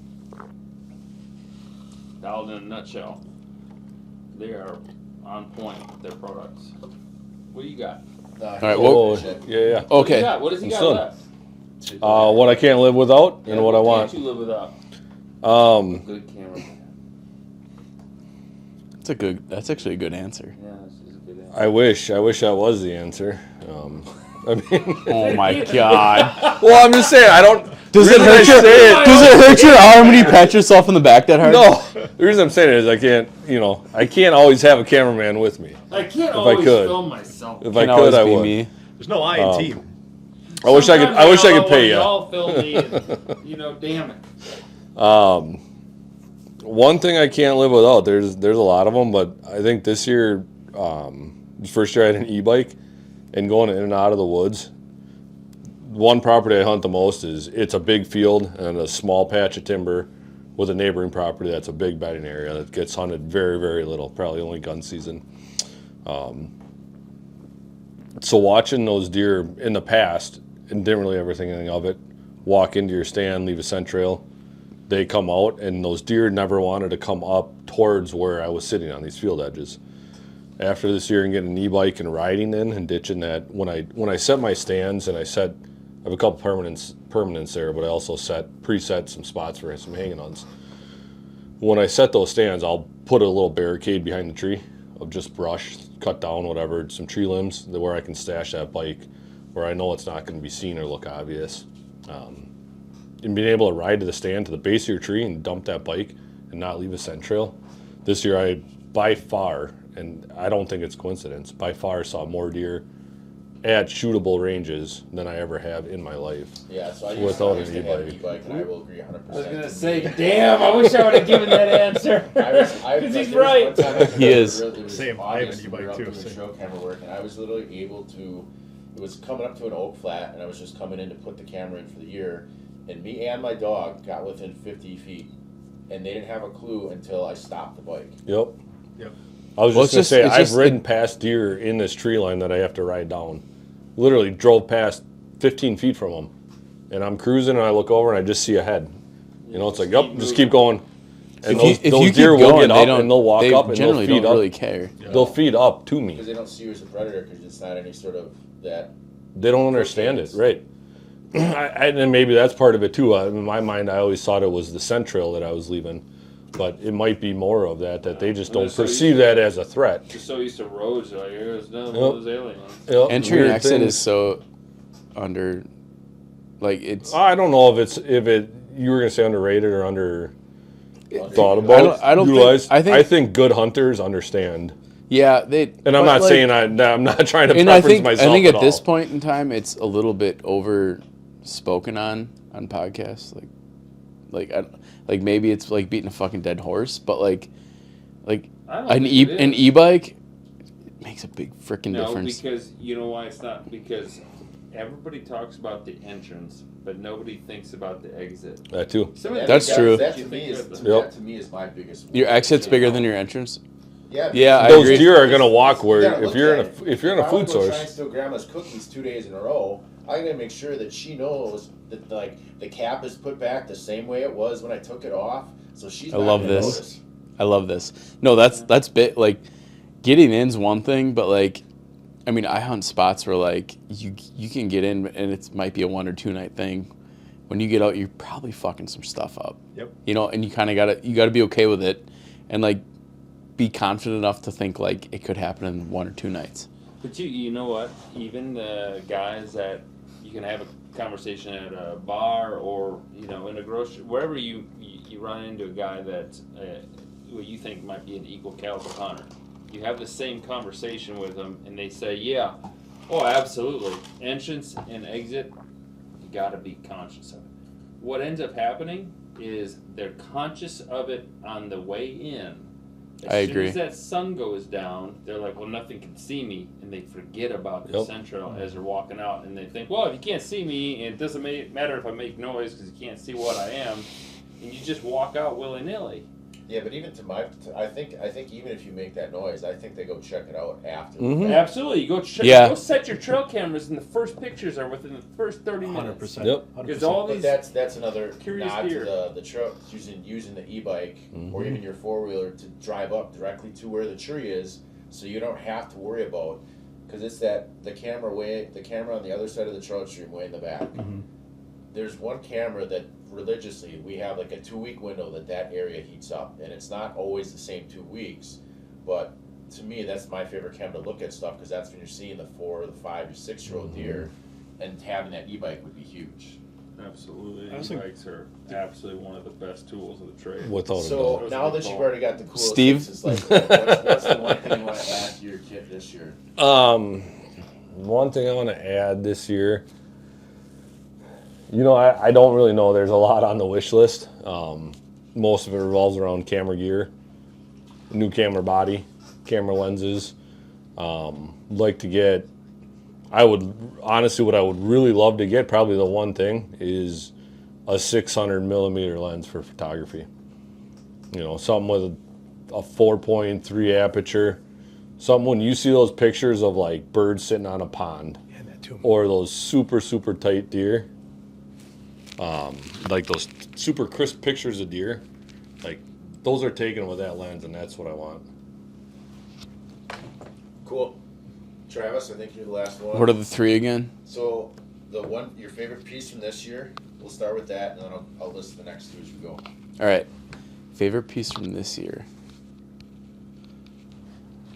Dialed in a nutshell, they are on point with their products. What do you got? All right. Well, yeah. What do you okay. got? What does he got Son. left? What I can't live without and what I want. What can't you live without? Good camera. That's actually a good answer. Yeah, this is a good answer. I wish that was the answer. I mean, Oh my god. well, I'm just saying I don't. Does it hurt your arm when you pat yourself in the back that hard? No, the reason I'm saying it is I can't always have a cameraman with me. I can't If always I could. film myself. If I could, I would. Me. There's no I in team. I wish I could pay you. Y'all film me, and, damn it. One thing I can't live without. There's a lot of them, but I think this year, first year I had an e-bike, and going in and out of the woods. One property I hunt the most it's a big field and a small patch of timber with a neighboring property that's a big bedding area that gets hunted very, very little, probably only gun season. So watching those deer in the past, and didn't really ever think anything of it, walk into your stand, leave a scent trail, they come out, and those deer never wanted to come up towards where I was sitting on these field edges. After this year and getting an e-bike and riding in and ditching that, when I set my stands, and I have a couple permanents there, but I also preset some spots for some hanging hunts. When I set those stands, I'll put a little barricade behind the tree of just brush, cut down whatever, some tree limbs, where I can stash that bike, where I know it's not going to be seen or look obvious. And being able to ride to the stand, to the base of your tree, and dump that bike and not leave a scent trail. This year I, by far, and I don't think it's coincidence, by far saw more deer at shootable ranges than I ever have in my life. Yeah, so I used to an have an e-bike, and I will agree 100%. I was going to say, damn, I wish I would have given that answer. Because he's right. He is. Same, I have an e-bike too. The show camera work, and I was literally able to, it was coming up to an oak flat, and I was just coming in to put the camera in for the year, and me and my dog got within 50 feet, and they didn't have a clue until I stopped the bike. Yep. I was just going to say, I've ridden past deer in this tree line that I have to ride down. Literally drove past 15 feet from them. And I'm cruising, and I look over, and I just see a head. It's like, yep, just keep going. And those deer will get up, and they'll walk up, and they'll feed up. Really care. They'll feed up to me. Because they don't see you as a predator, because it's not any sort of that. They don't understand it, right. And maybe that's part of it, too. In my mind, I always thought it was the scent trail that I was leaving. But it might be more of that they just don't perceive that as a threat. Just so used to roads, like, here's one of those aliens. Yep. Entry and exit is so under, like, it's... I don't know if you were going to say underrated or under thought about. I don't utilized. think... I think good hunters understand. Yeah, they... And I'm not saying I'm not trying to preference myself I think at this all. point in time, it's a little bit over spoken on podcasts, like maybe it's like beating a fucking dead horse, but like an e-bike makes a big freaking difference. No, because you know why it's not? Because everybody talks about the entrance, but nobody thinks about the exit. That too. That's true. That to me is my biggest. Your exit's bigger than your entrance. Yeah, I those agree. deer are gonna walk where gotta if look you're at in it. if you're in a If I food wanna go source. try and steal grandma's cookies 2 days in a row, I gotta make sure that she knows that like the cap is put back the same way it was when I took it off, so she's. I not love gonna this. notice. I love this. No, that's bit like getting in's one thing, but like, I mean, I hunt spots where like you can get in and it might be a 1 or 2 night thing. When you get out, you're probably fucking some stuff up. Yep. You know, and you kind of gotta be okay with it, and like be confident enough to think like it could happen in 1 or 2 nights. But you know what? Even the guys that you can have a conversation at a bar or in a grocery, wherever you run into a guy that who you think might be an equal caliber hunter. You have the same conversation with them, and they say, "Yeah, oh, absolutely. Entrance and exit, you got to be conscious of it." What ends up happening is they're conscious of it on the way in. As soon as that sun goes down, they're like, "Well, nothing can see me," and they forget about the central as they're walking out, and they think, "Well, if you can't see me, it doesn't matter if I make noise because you can't see what I am," and you just walk out willy-nilly. Yeah, but even I think even if you make that noise, I think they go check it out after. Mm-hmm. Absolutely, you go check. Yeah. Go set your trail cameras, and the first pictures are within the first 30 minutes. 100%. Yep. Because all But these that's another curious nod deer. to the trail, using the e-bike or even your 4-wheeler to drive up directly to where the tree is, so you don't have to worry about, because it's the camera on the other side of the trail stream way in the back. There's one camera that religiously we have like a 2-week window that area heats up, and it's not always the same 2 weeks, but to me that's my favorite camera to look at stuff, because that's when you're seeing the 4, the 5, or 6-year-old deer, and having that e-bike would be huge. Absolutely, I was like- e-bikes are absolutely one of the best tools of the trade. Without a So doubt. now that you've already got the coolest Steve? things, it's like, what's the one thing you want to add to your kit this year? One thing I want to add this year, I don't really know. There's a lot on the wish list. Most of it revolves around camera gear, new camera body, camera lenses. Like to get, what I would really love to get, probably the one thing, is a 600 millimeter lens for photography. Something with a 4.3 aperture. Something when you see those pictures of like birds sitting on a pond, Yeah, that too. or those super, super tight deer, like those super crisp pictures of deer, like those are taken with that lens, and that's what I want. Cool. Travis, I think you're the last one. What are the 3 again? So your favorite piece from this year, we'll start with that, and then I'll list the next 2 as we go. All right, favorite piece from this year.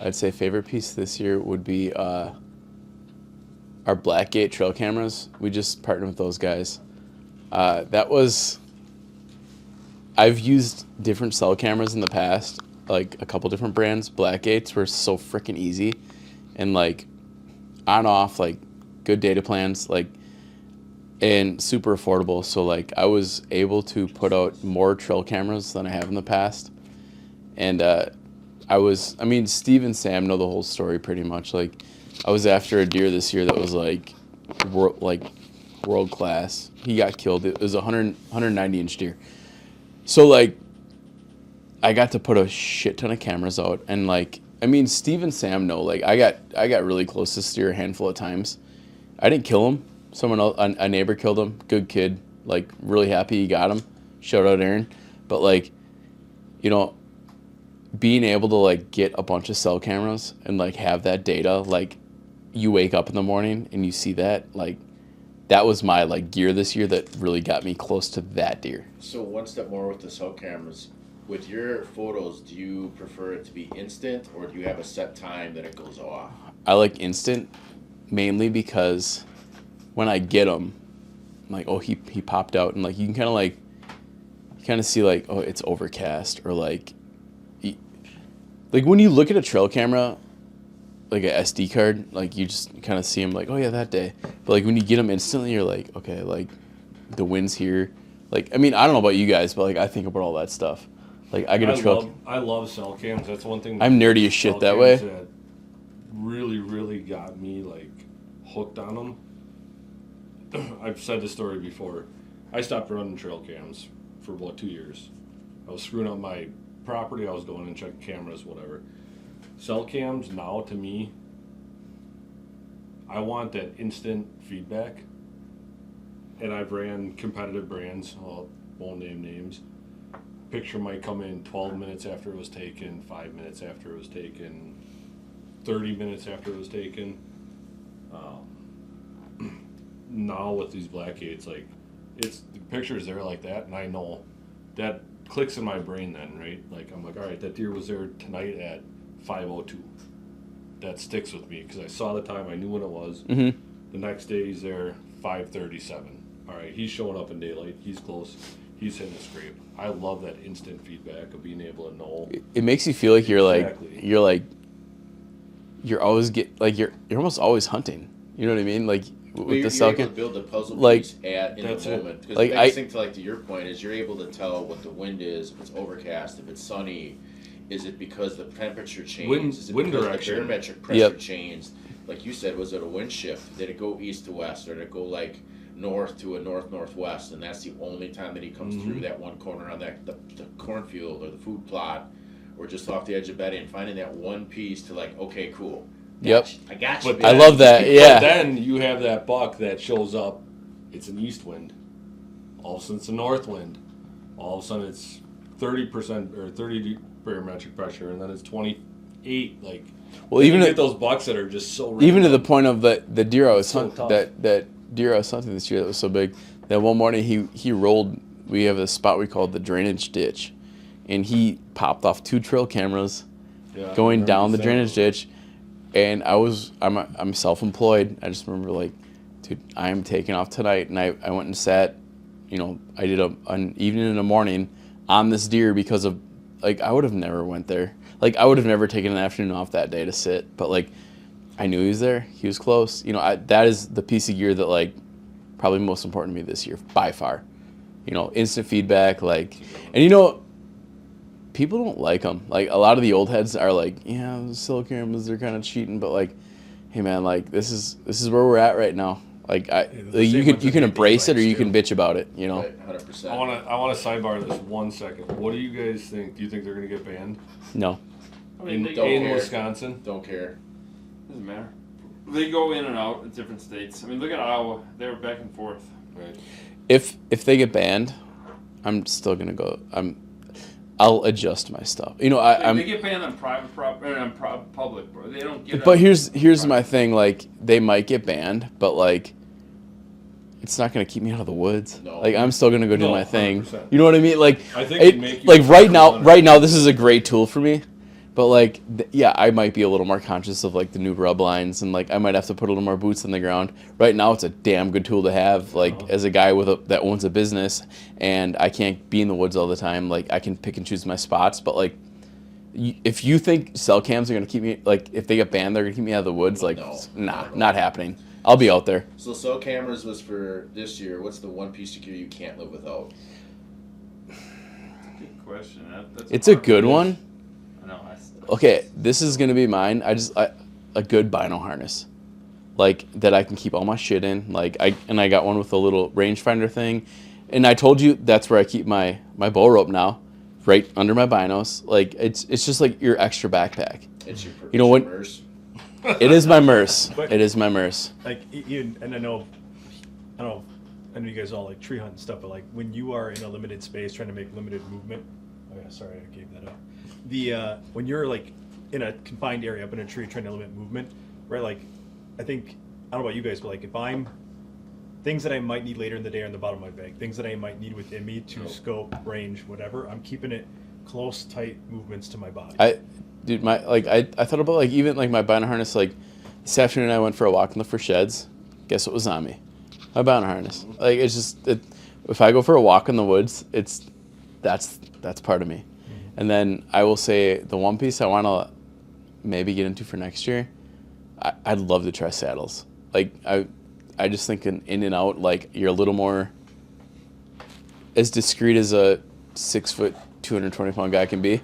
I'd say favorite piece this year would be our Blackgate trail cameras. We just partnered with those guys. I've used different cell cameras in the past, like a couple different brands. Blackgates were so freaking easy, and like on off, like good data plans, like, and super affordable. So like I was able to put out more trail cameras than I have in the past, and Steve and Sam know the whole story pretty much. Like, I was after a deer this year that was like world class. He got killed. It was a 190-inch deer. So like, I got to put a shit ton of cameras out, and like, Steve and Sam know. Like, I got really close to this deer a handful of times. I didn't kill him. Someone else, a neighbor killed him. Good kid. Like, really happy he got him. Shout out Aaron. But like, being able to like get a bunch of cell cameras and like have that data, like you wake up in the morning and you see that, like that was my like gear this year that really got me close to that deer. So one step more with the cell cameras. With your photos, do you prefer it to be instant, or do you have a set time that it goes off? I like instant, mainly because when I get them, I'm like, oh, he popped out, and like you can kind of see like, oh, it's overcast, or like when you look at a trail camera, like a SD card, like you just kind of see them like, oh yeah, that day. But like when you get them instantly, you're like, okay, like the wind's here. Like, I don't know about you guys, but like I think about all that stuff. Like I get a trail. I love cell cams. That's one thing. I'm nerdy as shit that way. That really, really got me like hooked on them. I've said this story before. I stopped running trail cams for about 2 years. I was screwing up my property. I was going and checking cameras, whatever. cell cams now, to me, I want that instant feedback. And I've ran competitive brands, I won't name names. Picture might come in 12 minutes after it was taken, 5 minutes after it was taken, 30 minutes after it was taken. Now with these Black-8s, like, it's the picture's there like that, and I know that clicks in my brain then, right? Like, I'm like, all right, that deer was there tonight at 5:02. That sticks with me because I saw the time, I knew when it was. Mm-hmm. The next day he's there 5:37. All right, he's showing up in daylight. He's close. He's hitting the scrape. I love that instant feedback of being able to know. It makes you feel like you're Exactly. you're always you're almost always hunting. You know what I mean? Like with You're the cell able to cam. build the puzzle like- piece in That's the it. moment. Because Like, the biggest thing to your point is you're able to tell what the wind is, if it's overcast, if it's sunny. Is it because the temperature changed? Wind- Is it wind because direction. the barometric pressure Yep. changed? Like you said, was it a wind shift? Did it go east to west, or did it go like north to a north-northwest? And that's the only time that he comes through that one corner on the cornfield or the food plot, or just off the edge of bedding, and finding that one piece to like, okay, cool. Yep. I got you. But baby. I love that. Yeah. But then you have that buck that shows up. It's an east wind. All of a sudden it's a north wind. All of a sudden it's 30% or 30 barometric pressure, and then it's 28. Like, Well, you even get those bucks that are just so even to random. the point of the deer I was So hunting, tough. that deer I was hunting this year that was so big that one morning he rolled. We have a spot we call the drainage ditch, and he popped off 2 trail cameras Yeah, I going remember down you the saying drainage those. ditch, and I'm self-employed. I just remember like, dude, I am taking off tonight, and I went and sat, I did an evening and a morning on this deer because of like I would have never went there. Like I would have never taken an afternoon off that day to sit, but like I knew he was there. He was close. That is the piece of gear that like probably most important to me this year by far. Instant feedback, like, and people don't like them. Like a lot of the old heads are like, yeah, the cell cameras, they're kind of cheating, but like, hey man, like this is where we're at right now. Like you can embrace it or you can bitch about it. Right, 100%. I want to sidebar this 1 second. What do you guys think? Do you think they're going to get banned No. I mean, they Don't in care. Wisconsin? Don't care. doesn't matter. They go in and out in different states. I mean, look at Iowa. They were back and forth. Right. If they get banned, I'm still gonna go. I'll adjust my stuff. They get banned on private property and on public, bro. They don't get. But here's my thing. Like they might get banned, but like it's not gonna keep me out of the woods. No. Like I'm still gonna go do No, my thing. 100%. You know what I mean? Like I think it'd make you like right better. now, this is a great tool for me. But like, yeah, I might be a little more conscious of like the new rub lines, and like I might have to put a little more boots on the ground. Right now, it's a damn good tool to have. Like as a guy that owns a business, and I can't be in the woods all the time. Like I can pick and choose my spots. But like, if you think cell cams are gonna keep me, like if they get banned, they're gonna keep me out of the woods. Like, No. nah, not happening. I'll be out there. So cell cameras was for this year. What's the one piece of gear you can't live without? Good question. That's It's a hard good one. one. I know. Okay, this is gonna be mine. A good bino harness, like that I can keep all my shit in. Like I got one with a little rangefinder thing, and I told you that's where I keep my bow rope now, right under my binos. Like it's just like your extra backpack. It's your You know what? Merce. It is my Merce. It is my Merce. Like you, and I know you guys all like tree hunt and stuff, but like when you are in a limited space trying to make limited movement. Oh yeah, sorry, I gave that up. When you're like in a confined area up in a tree trying to limit movement, right? Like I don't know about you guys, but like if I'm things that I might need later in the day are in the bottom of my bag, things that I might need within me to scope, range, whatever, I'm keeping it close, tight movements to my body. I thought about like even like my bino harness. Like this afternoon I went for a walk in the first sheds. Guess what was on me? My bino harness. Like it's just if I go for a walk in the woods, that's part of me. And then I will say the one piece I want to maybe get into for next year, I'd love to try saddles. Like I just think in and out, like you're a little more as discreet as a 6 foot, 220 pound guy can be.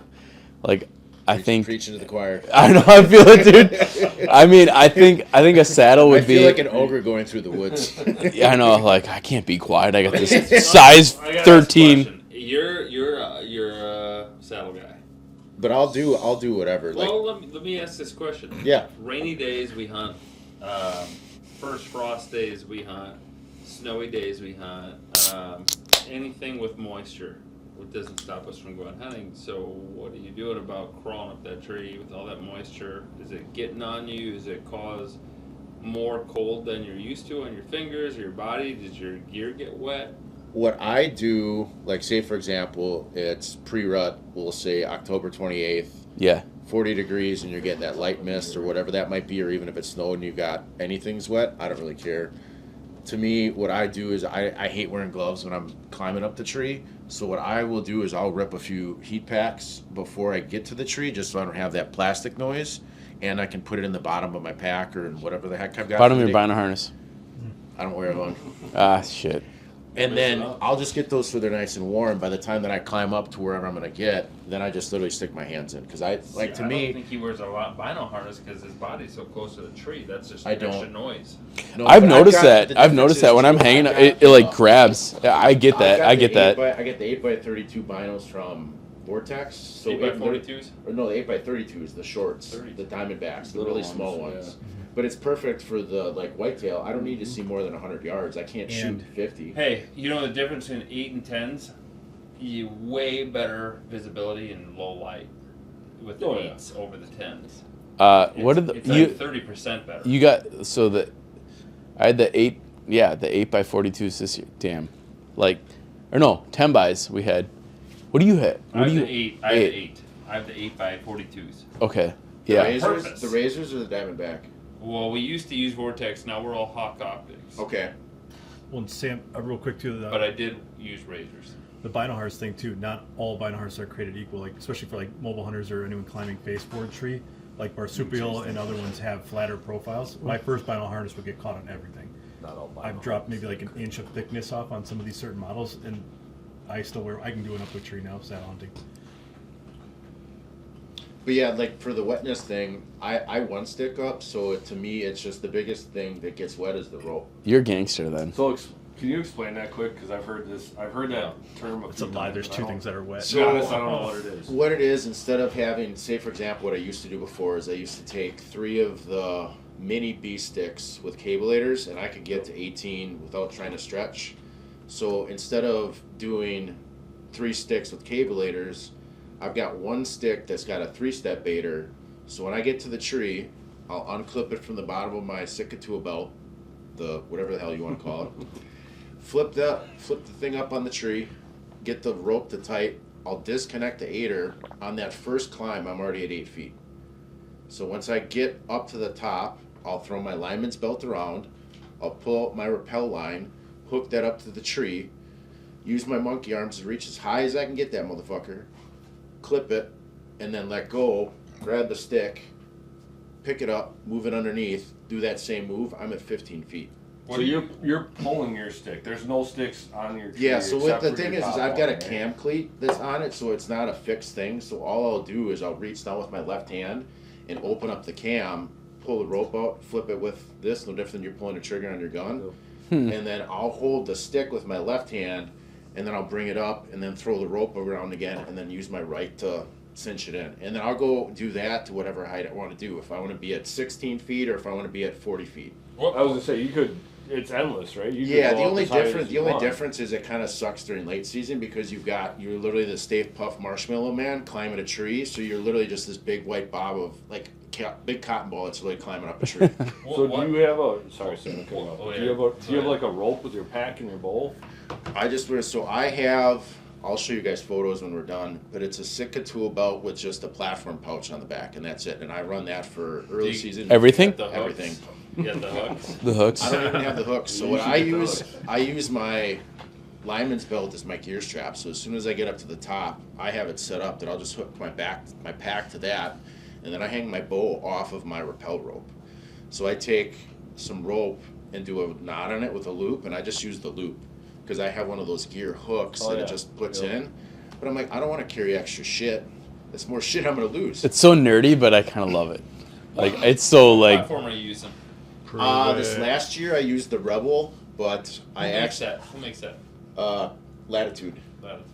Like I think Preaching to the choir. I know I feel it, dude. I mean I think a saddle would I feel be like an ogre going through the woods. Yeah, I know. Like I can't be quiet. I got this size I gotta ask a 13. question. You're a saddle guy. But I'll do whatever. Well, let me ask this question. Yeah. Rainy days we hunt. First frost days we hunt. Snowy days we hunt. Anything with moisture, it doesn't stop us from going hunting. So what are you doing about crawling up that tree with all that moisture? Is it getting on you? Does it cause more cold than you're used to on your fingers or your body? Does your gear get wet? What I do, like say for example, it's pre-rut, we'll say October 28th. Yeah. 40 degrees and you're getting that light mist or whatever that might be, or even if it's snowed and you got anything's wet, I don't really care. To me, what I do is I hate wearing gloves when I'm climbing up the tree. So what I will do is I'll rip a few heat packs before I get to the tree just so I don't have that plastic noise. And I can put it in the bottom of my pack or in whatever the heck I've got. Bottom of your vinyl harness. I don't wear one. Ah, shit. And then I'll just get those so they're nice and warm. By the time that I climb up to wherever I'm going to get, then I just literally stick my hands in. Because I I don't think he wears a lot vinyl harness because his body's so close to the tree. That's just extra noise. No, I've but noticed got- that. I've noticed that when I'm hanging, it like grabs. Yeah, I get that. I get that. I get the 8x32 vinyls from Vortex. So 8x42s? Or no, the 8x32s, the shorts, the Diamondbacks, the really small ones. But it's perfect for the like whitetail. I don't need to see more than 100 yards. I can't shoot 50. Hey, you know the difference between 8 and 10s? You way better visibility in low light with the 8s over the 10s. What are the It's like 30% better. You got I had the 8 8x42s this year. Damn, like, or no 10 we had. What do you have? I have the 8. I have the 8. I have the 8x42s. Okay, yeah. The razors or the Diamondback? Well, we used to use Vortex. Now we're all Hawk Optics. Okay. Well, and Sam, real quick too. But I did use razors. The vinyl harness thing too. Not all vinyl harnesses are created equal. Like especially for like mobile hunters or anyone climbing baseboard tree, like marsupial and other ones have flatter profiles. My first vinyl harness would get caught on everything. Not all vinyl. I've dropped maybe like an inch of thickness off on some of these certain models, and I still wear. I can do an upwood tree now, saddle hunting. But yeah, like for the wetness thing, I one stick up, so to me it's just the biggest thing that gets wet is the rope. You're a gangster then. So can you explain that quick? Because I've heard that term. It's a lie. There's two things that are wet. So I don't know what it is. What it is, instead of having, say for example, what I used to do before is I used to take 3 of the mini B sticks with cabelators, and I could get to 18 without trying to stretch. So instead of doing 3 sticks with cabelators, I've got 1 stick that's got a 3-step baiter. So when I get to the tree, I'll unclip it from the bottom of my Sitka tool belt, the whatever the hell you want to call it. Flip the thing up on the tree, get the rope to tight. I'll disconnect the aider. On that first climb, I'm already at 8 feet. So once I get up to the top, I'll throw my lineman's belt around. I'll pull out my rappel line, hook that up to the tree, use my monkey arms to reach as high as I can get that motherfucker, clip it, and then let go, grab the stick, pick it up, move it underneath, do that same move. I'm at 15 feet. So you're pulling your stick. There's no sticks on your tree. Yeah, so what the thing is top I've got a one, right? cam cleat that's on it, so it's not a fixed thing. So all I'll do is I'll reach down with my left hand and open up the cam, pull the rope out, flip it with this, no different than you're pulling a trigger on your gun. And then I'll hold the stick with my left hand, and then I'll bring it up and then throw the rope around again and then use my right to cinch it in. And then I'll go do that to whatever height I want to do. If I want to be at 16 feet or if I want to be at 40 feet. Well, I was going to say, you could, it's endless, right? You Yeah, could the go only up as high as difference you want. is it kind of sucks during late season because you're literally the Stay Puft Marshmallow Man climbing a tree, so you're literally just this big white bob of like big cotton ball that's literally climbing up a tree. So do you have a, sorry Sam, do you have like a rope with your pack and your bowl? I'll show you guys photos when we're done, but it's a Sitka tool belt with just a platform pouch on the back, and that's it. And I run that for early season. Everything? Everything. You got the hooks? The hooks. I don't even have the hooks. So what I use my lineman's belt as my gear strap. So as soon as I get up to the top, I have it set up that I'll just hook my pack to that, and then I hang my bow off of my rappel rope. So I take some rope and do a knot on it with a loop, and I just use the loop because I have one of those gear hooks that it just puts in. But I'm like, I don't want to carry extra shit. That's more shit I'm going to lose. It's so nerdy, but I kind of love it. Like, it's so like. What platform are you using? This last year I used the Rebel, but Who makes that? Latitude.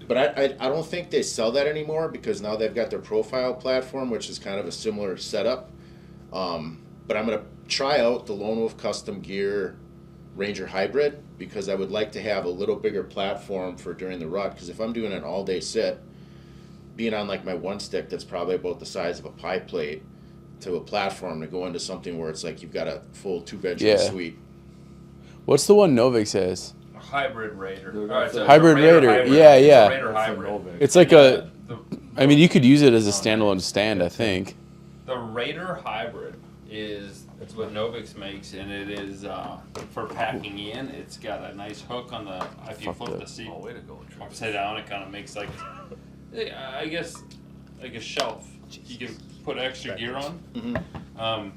But I don't think they sell that anymore because now they've got their profile platform, which is kind of a similar setup. But I'm going to try out the Lone Wolf Custom Gear Ranger Hybrid because I would like to have a little bigger platform for during the rut. Because if I'm doing an all-day sit, being on like my one stick that's probably about the size of a pie plate to a platform to go into something where it's like you've got a full 2-bedroom suite. What's the one Novik says? Hybrid Raider. Hybrid Raider. Yeah, yeah. Raider hybrid. It's like I mean, you could use it as a standalone stand, I think. The Raider hybrid is what Novix makes, and it is for packing in. It's got a nice hook on the. If you flip the seat upside down, it kind of makes like, I guess, like a shelf. You can put extra gear on. Mm-hmm.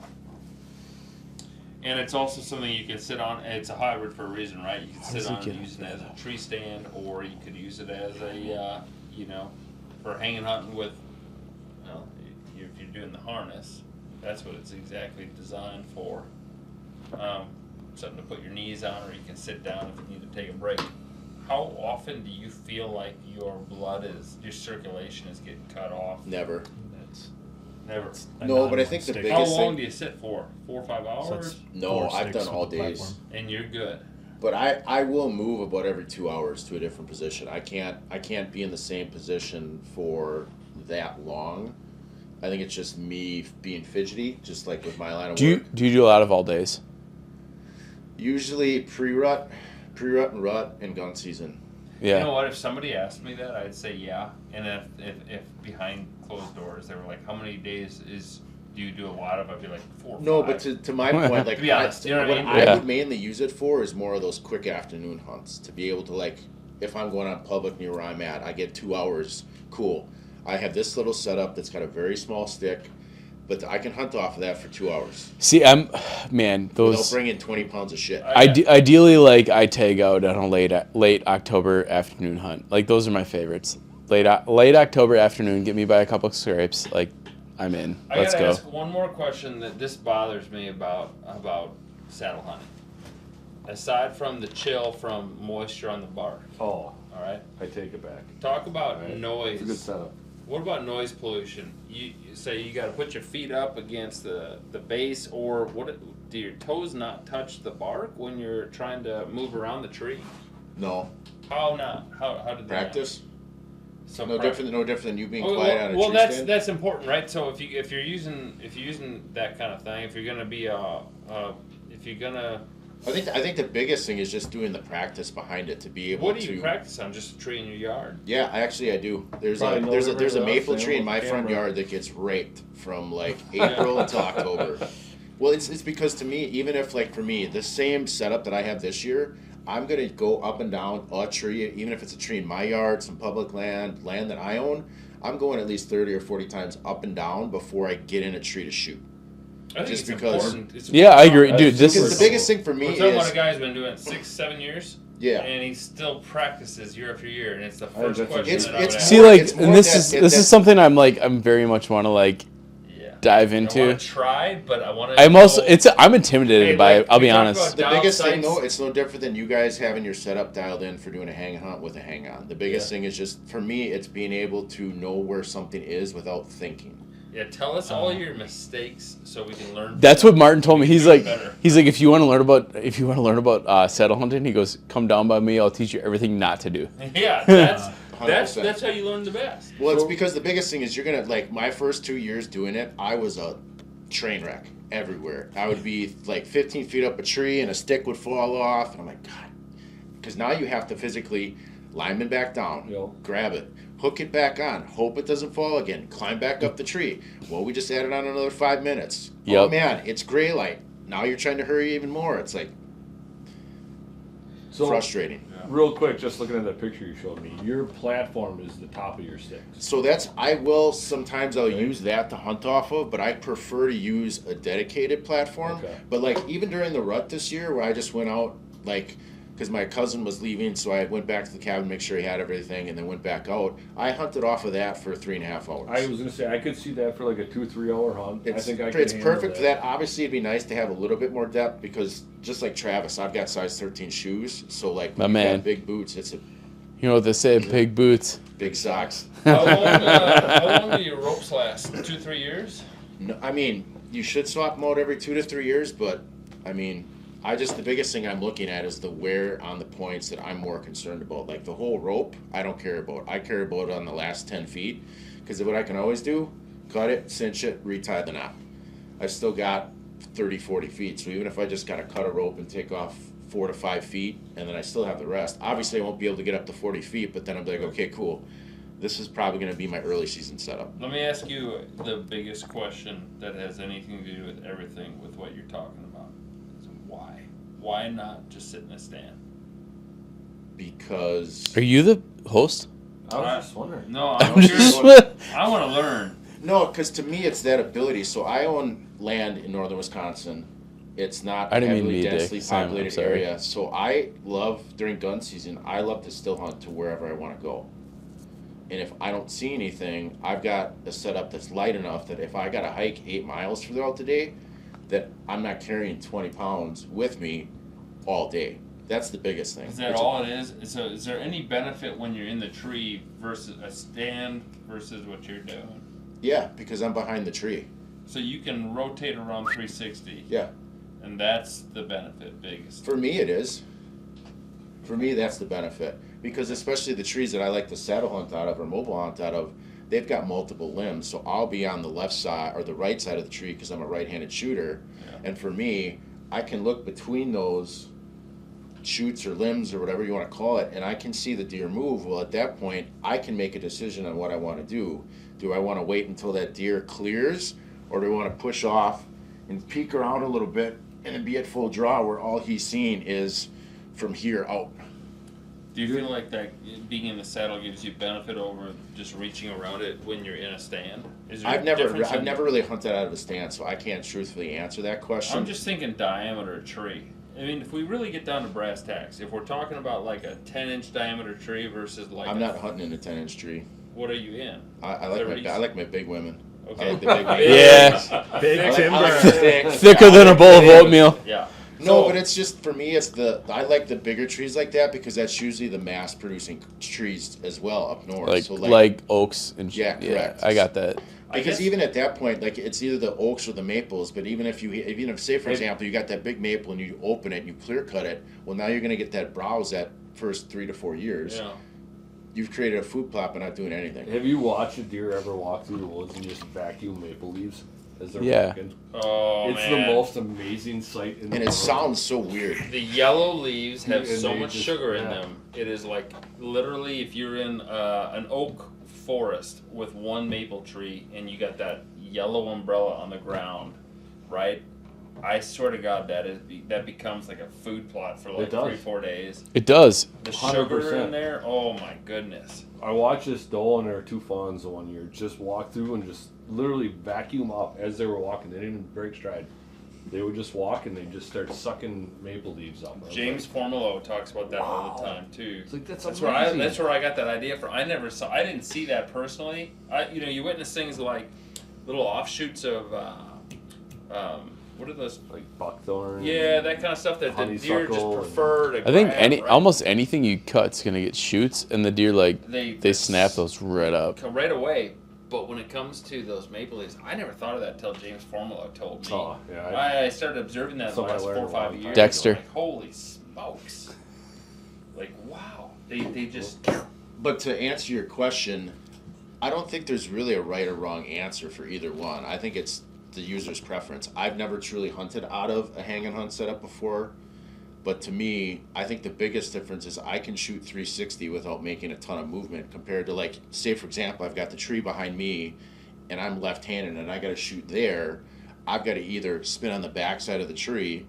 And it's also something you can sit on. It's a hybrid for a reason, right? You can sit on and use it as a tree stand, or you could use it as a, for hanging hunting with, if you're doing the harness, that's what it's exactly designed for. Something to put your knees on, or you can sit down if you need to take a break. How often do you feel like your circulation is getting cut off? Never. Never. No, but I think the biggest How long thing, do you sit for? 4 or 5 hours? no, I've done all days. And you're good. But I will move about every 2 hours to a different position. I can't be in the same position for that long. I think it's just me being fidgety, just like with my line of work. Do you do a lot of all days? Usually pre-rut and rut and gun season. Yeah. You know what? If somebody asked me that, I'd say yeah. And if behind closed doors they were like, "How many days do you do a lot of?" I'd be like 4 or 5. No, but to my point, like to be honest, you know what I mean? I would mainly use it for is more of those quick afternoon hunts to be able to, like, if I'm going on public near where I'm at, I get 2 hours. Cool. I have this little setup that's got a very small stick, but I can hunt off of that for 2 hours. See, those. They'll bring in 20 pounds of shit. Ideally, like I tag out on a late October afternoon hunt. Like those are my favorites. Late October afternoon, get me by a couple of scrapes. Like I'm in. Let's go. I gotta ask one more question that this bothers me about saddle hunting. Aside from the chill from moisture on the bark. Oh, all right. I take it back. Talk about noise. It's a good setup. What about noise pollution? You say you got to put your feet up against the base, or do your toes not touch the bark when you're trying to move around the tree? No. How not? How did that practice? So no different than you being quiet on a tree stand? That's important, right? So if you're using that kind of thing, if you're gonna be I think the biggest thing is just doing the practice behind it to be able to. What do you practice on? Just a tree in your yard? Yeah, I do. There's a maple tree in my front yard that gets raked from like April until October. Well, it's because to me, even if like for me, the same setup that I have this year, I'm gonna go up and down a tree, even if it's a tree in my yard, some public land that I own. I'm going at least 30 or 40 times up and down before I get in a tree to shoot. I think just it's because. Important. Yeah, I agree, dude. This is the biggest thing for me. We're talking about a guy who's been doing it 6-7 years. Yeah. And he still practices year after year, and it's the first question that I would ask. See, like, and this is something I'm very much want to like dive into. I want to try, but I want to. I'm intimidated by it. I'll be honest. The biggest thing though, it's no different than you guys having your setup dialed in for doing a hang hunt with a hang on. The biggest thing is just for me, it's being able to know where something is without thinking. Yeah, tell us all your mistakes so we can learn. That's what Martin told me. He's like, if you want to learn about saddle hunting, he goes, come down by me. I'll teach you everything not to do. Yeah, that's how you learn the best. Well, it's because the biggest thing is you're gonna like my first 2 years doing it. I was a train wreck everywhere. I would be like 15 feet up a tree and a stick would fall off, and I'm like, God, because now you have to physically lineman back down, grab it. Hook it back on. Hope it doesn't fall again. Climb back up the tree. Well, we just added on another 5 minutes. Yep. Oh, man, it's gray light. Now you're trying to hurry even more. It's like frustrating. Yeah. Real quick, just looking at that picture you showed me, your platform is the top of your sticks. So I'll use that to hunt off of, but I prefer to use a dedicated platform. Okay. But like even during the rut this year where I just went out like because my cousin was leaving, so I went back to the cabin to make sure he had everything, and then went back out. I hunted off of that for 3.5 hours. I was going to say, I could see that for like a 2-3 hour hunt. It's perfect for that. Obviously, it'd be nice to have a little bit more depth because just like Travis, I've got size 13 shoes, so like when you've got big boots, You know what they say, big boots. Big socks. How long do your ropes last? 2-3 years? No, I mean, you should swap them out every 2 to 3 years, but I mean, the biggest thing I'm looking at is the wear on the points that I'm more concerned about. Like the whole rope, I don't care about. I care about on the last 10 feet, because what I can always do, cut it, cinch it, retie the knot. I've still got 30, 40 feet, so even if I just got to cut a rope and take off 4 to 5 feet, and then I still have the rest. Obviously, I won't be able to get up to 40 feet, but then I'm like, okay, cool. This is probably going to be my early season setup. Let me ask you the biggest question that has anything to do with everything with what you're talking about. Is why? Why not just sit in a stand? Because... Are you the host? I was just wondering. No, I'm just. I want to learn. No, because to me, it's that ability. So I own land in northern Wisconsin. It's not I a didn't mean to heavily be a dick. densely Sam, I'm populated sorry. area. So I love, during gun season, I love to still hunt to wherever I want to go. And if I don't see anything, I've got a setup that's light enough that if I got to hike 8 miles throughout the day, that I'm not carrying 20 pounds with me all day. That's the biggest thing. Is that all it is? So is there any benefit when you're in the tree versus a stand versus what you're doing? Yeah, because I'm behind the tree. So you can rotate around 360. Yeah. And that's the benefit, biggest. For me, it is. For me, that's the benefit. Because especially the trees that I like to saddle hunt out of or mobile hunt out of, they've got multiple limbs. So I'll be on the left side or the right side of the tree because I'm a right-handed shooter. Yeah. And for me, I can look between those shoots or limbs or whatever you want to call it, and I can see the deer move. Well, at that point, I can make a decision on what I want to do. Do I want to wait until that deer clears, or do I want to push off and peek around a little bit and then be at full draw where all he's seeing is from here out? Do you feel like that being in the saddle gives you benefit over just reaching around it when you're in a stand? Is there I've never difference really hunted out of a stand, so I can't truthfully answer that question. I'm just thinking diameter of tree. I mean, if we really get down to brass tacks, if we're talking about like a 10-inch diameter tree versus like I'm not hunting in a 10-inch tree. What are you in? I like my big women. Okay. I like the big women. Yeah. Big timber. Thicker than a bowl of oatmeal. Yeah. No, but it's just, for me, it's I like the bigger trees like that because that's usually the mass producing trees as well up north. Like, so like oaks and yeah, correct. I got that. Because even at that point, like, it's either the oaks or the maples, but even if say, for example, you got that big maple and you open it and you clear cut it, well, now you're going to get that browse that first 3 to 4 years. Yeah. You've created a food plot by not doing anything. Have you watched a deer ever walk through the woods and just vacuum maple leaves as they're walking? Oh, it's the most amazing sight in the world. And it sounds so weird. The yellow leaves have And so they much just- sugar in yeah. them. It is like literally if you're in an oak forest with one maple tree and you got that yellow umbrella on the ground, right? I swear to God, that becomes like a food plot for like 3-4 days. It does. The sugar 100%. in there, oh my goodness. I watched this doe and her 2 fawns the one year just walk through and just literally vacuum up as they were walking. They didn't even break stride. They would just walk and they'd just start sucking maple leaves up. James Formolo talks about that all the time too. It's like, that's where amazing. I got that idea from. I didn't see that personally. You witness things like little offshoots of what are those? Like buckthorn. Yeah, that kind of stuff that the deer just honeysuckle prefer to I think grab, right? almost anything you cut's gonna get shoots, and the deer they snap those right up. Right away. But when it comes to those maple leaves, I never thought of that till James Formolo told me. Oh, yeah, I started observing that in the something I last learned 4 or a 5 long years. Dexter. Like, holy smokes! Like wow, they just. But to answer your question, I don't think there's really a right or wrong answer for either one. I think it's the user's preference. I've never truly hunted out of a hang and hunt setup before, but to me, I think the biggest difference is I can shoot 360 without making a ton of movement compared to, like, say for example, I've got the tree behind me and I'm left-handed and I got to shoot there. I've got to either spin on the back side of the tree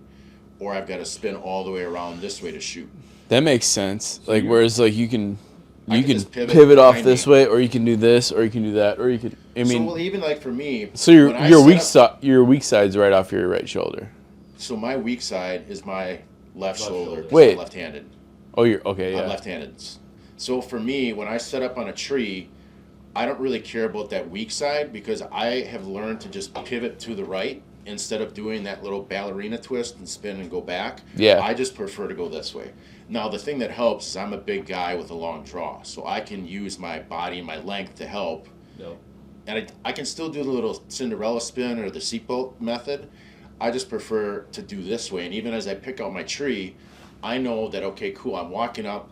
or I've got to spin all the way around this way to shoot. That makes sense. Like whereas like you can just pivot off behind this me. way, or you can do this, or you can do that, or you could. I mean, so, well, even like for me, so your weak side's right off your right shoulder. So my weak side is my left shoulder. 'Cause Wait. I'm left-handed. Oh, you're okay. Yeah. I'm left-handed. So for me, when I set up on a tree, I don't really care about that weak side because I have learned to just pivot to the right instead of doing that little ballerina twist and spin and go back. Yeah. I just prefer to go this way. Now, the thing that helps is I'm a big guy with a long draw, so I can use my body and my length to help. Yep. And I can still do the little Cinderella spin or the seatbelt method. I just prefer to do this way. And even as I pick out my tree, I know that, okay, cool, I'm walking up,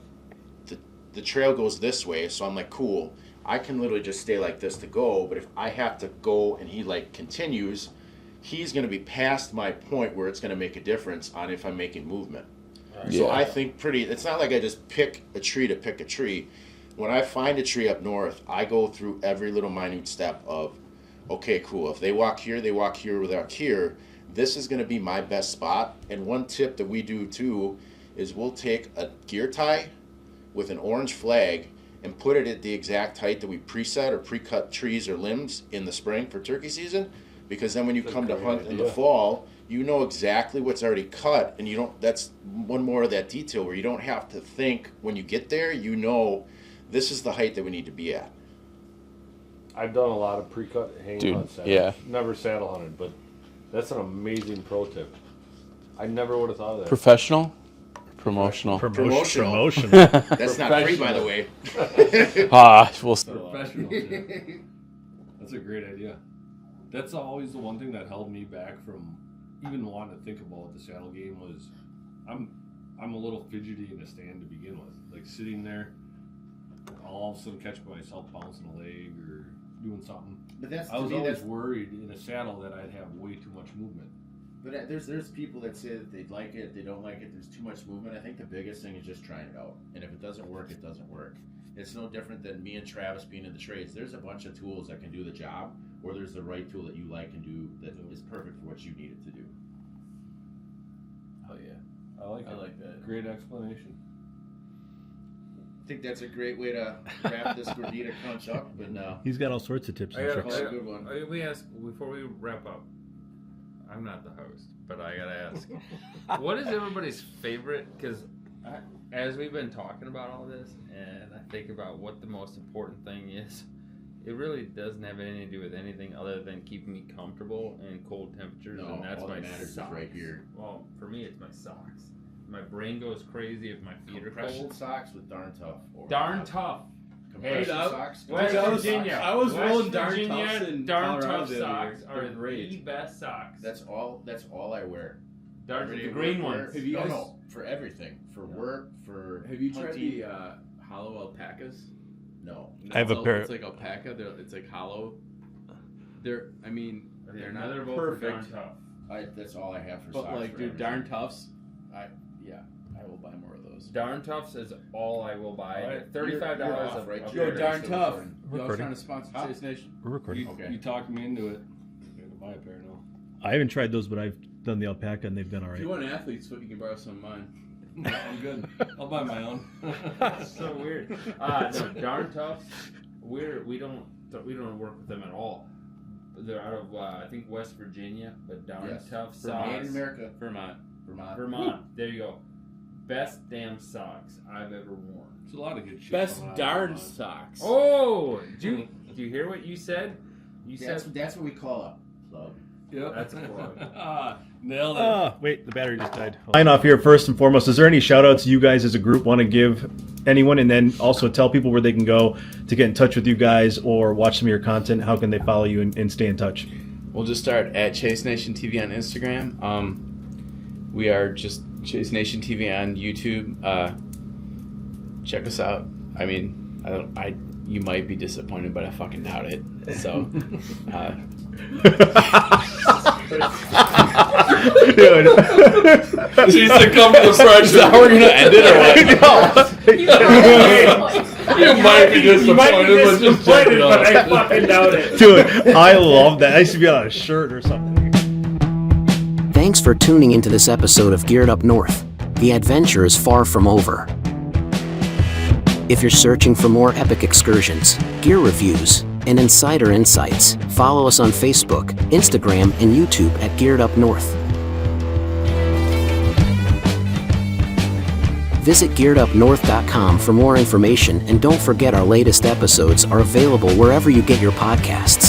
the trail goes this way, so I'm like, cool, I can literally just stay like this to go, but if I have to go and he like continues, he's going to be past my point where it's going to make a difference on if I'm making movement. Right. So I think it's not like I just pick a tree to pick a tree. When I find a tree up north, I go through every little minute step of, okay, cool, if they walk here without here, this is going to be my best spot. And one tip that we do too is we'll take a gear tie with an orange flag and put it at the exact height that we preset or pre-cut trees or limbs in the spring for turkey season, because then when you come to hunt in the fall, you know exactly what's already cut, and you don't. That's one more of that detail where you don't have to think when you get there. You know, this is the height that we need to be at. I've done a lot of pre-cut hang hunts. Never saddle hunted, but that's an amazing pro tip. I never would have thought of that. Professional? Promotional. Promotional. That's not free, by the way. Professional. That's a great idea. That's always the one thing that held me back from even wanting to think about the saddle game was I'm a little fidgety in the stand to begin with. Like sitting there, I'll all of a sudden catch myself bouncing a leg or doing something. But I was always worried in a saddle that I'd have way too much movement. But there's people that say that they like it, they don't like it, there's too much movement. I think the biggest thing is just trying it out. And if it doesn't work, it doesn't work. It's no different than me and Travis being in the trades. There's a bunch of tools that can do the job, or there's the right tool that you like and do that is perfect for what you need it to do. Oh yeah. I like that. Great explanation. I think that's a great way to wrap this Gordita Crunch up, but no. He's got all sorts of tips and tricks. That's a good one. We ask, before we wrap up, I'm not the host, but I gotta ask, what is everybody's favorite? Because as we've been talking about all this, and I think about what the most important thing is, it really doesn't have anything to do with anything other than keeping me comfortable in cold temperatures, and that's all my that matters socks. Is right here. Well, for me, it's my socks. My brain goes crazy if my feet are Compression cold. socks with Darn Tough. Darn Tough. Compression socks. West Virginia. I was rolling West Darn Virginia, Toughs in Darn Colorado Tough the other socks year. are They're great. the best socks. That's all I wear. Darn, the green ones. Have you guys? No, for everything. For work, for Have you tried hunting. the hollow alpacas? No. I have a pair. It's like alpaca. It's like hollow. They're not Another vote for Darn perfect. Tough. That's all I have for But socks. like, for dude, everything. Darn Toughs. I will buy more of those. Darn Toughs is all I will buy. Right. $35 You're off, of right? of You're Yo, Darn Darn still Tough. recording. Y'all Recording. trying to sponsor Chase Nation? We're recording. Okay. You talked me into it. I'm gonna buy a pair now. I haven't tried those, but I've done the alpaca and they've been all If right. you want athletes, you can borrow some of mine. I'm good. I'll buy my own. so weird. No, Darn Toughs. We don't work with them at all. They're out of I think West Virginia, but Darn Tough socks. Made in America. Vermont. There you go. Best damn socks I've ever worn. There's a lot of good shit. Best coming out of darn Vermont. socks. Oh, do you hear what you said? You said That's what we call a plug. Yep. that's a plug. Nailed it. Wait, the battery just died. Sign off here first and foremost. Is there any shout outs you guys as a group want to give anyone? And then also tell people where they can go to get in touch with you guys or watch some of your content. How can they follow you and stay in touch? We'll just start at Chase Nation TV on Instagram. We are just Chase Nation TV on YouTube. Check us out. I mean, you might be disappointed, but I fucking doubt it. So, Dude. she's to come to the front. Is that how we're gonna end it or what? You might be disappointed, but I fucking doubt it. Dude, I love that. I used to be on a shirt or something. Thanks for tuning into this episode of Geared Up North. The adventure is far from over. If you're searching for more epic excursions, gear reviews, and insider insights, follow us on Facebook, Instagram, and YouTube at Geared Up North. Visit gearedupnorth.com for more information, and don't forget our latest episodes are available wherever you get your podcasts.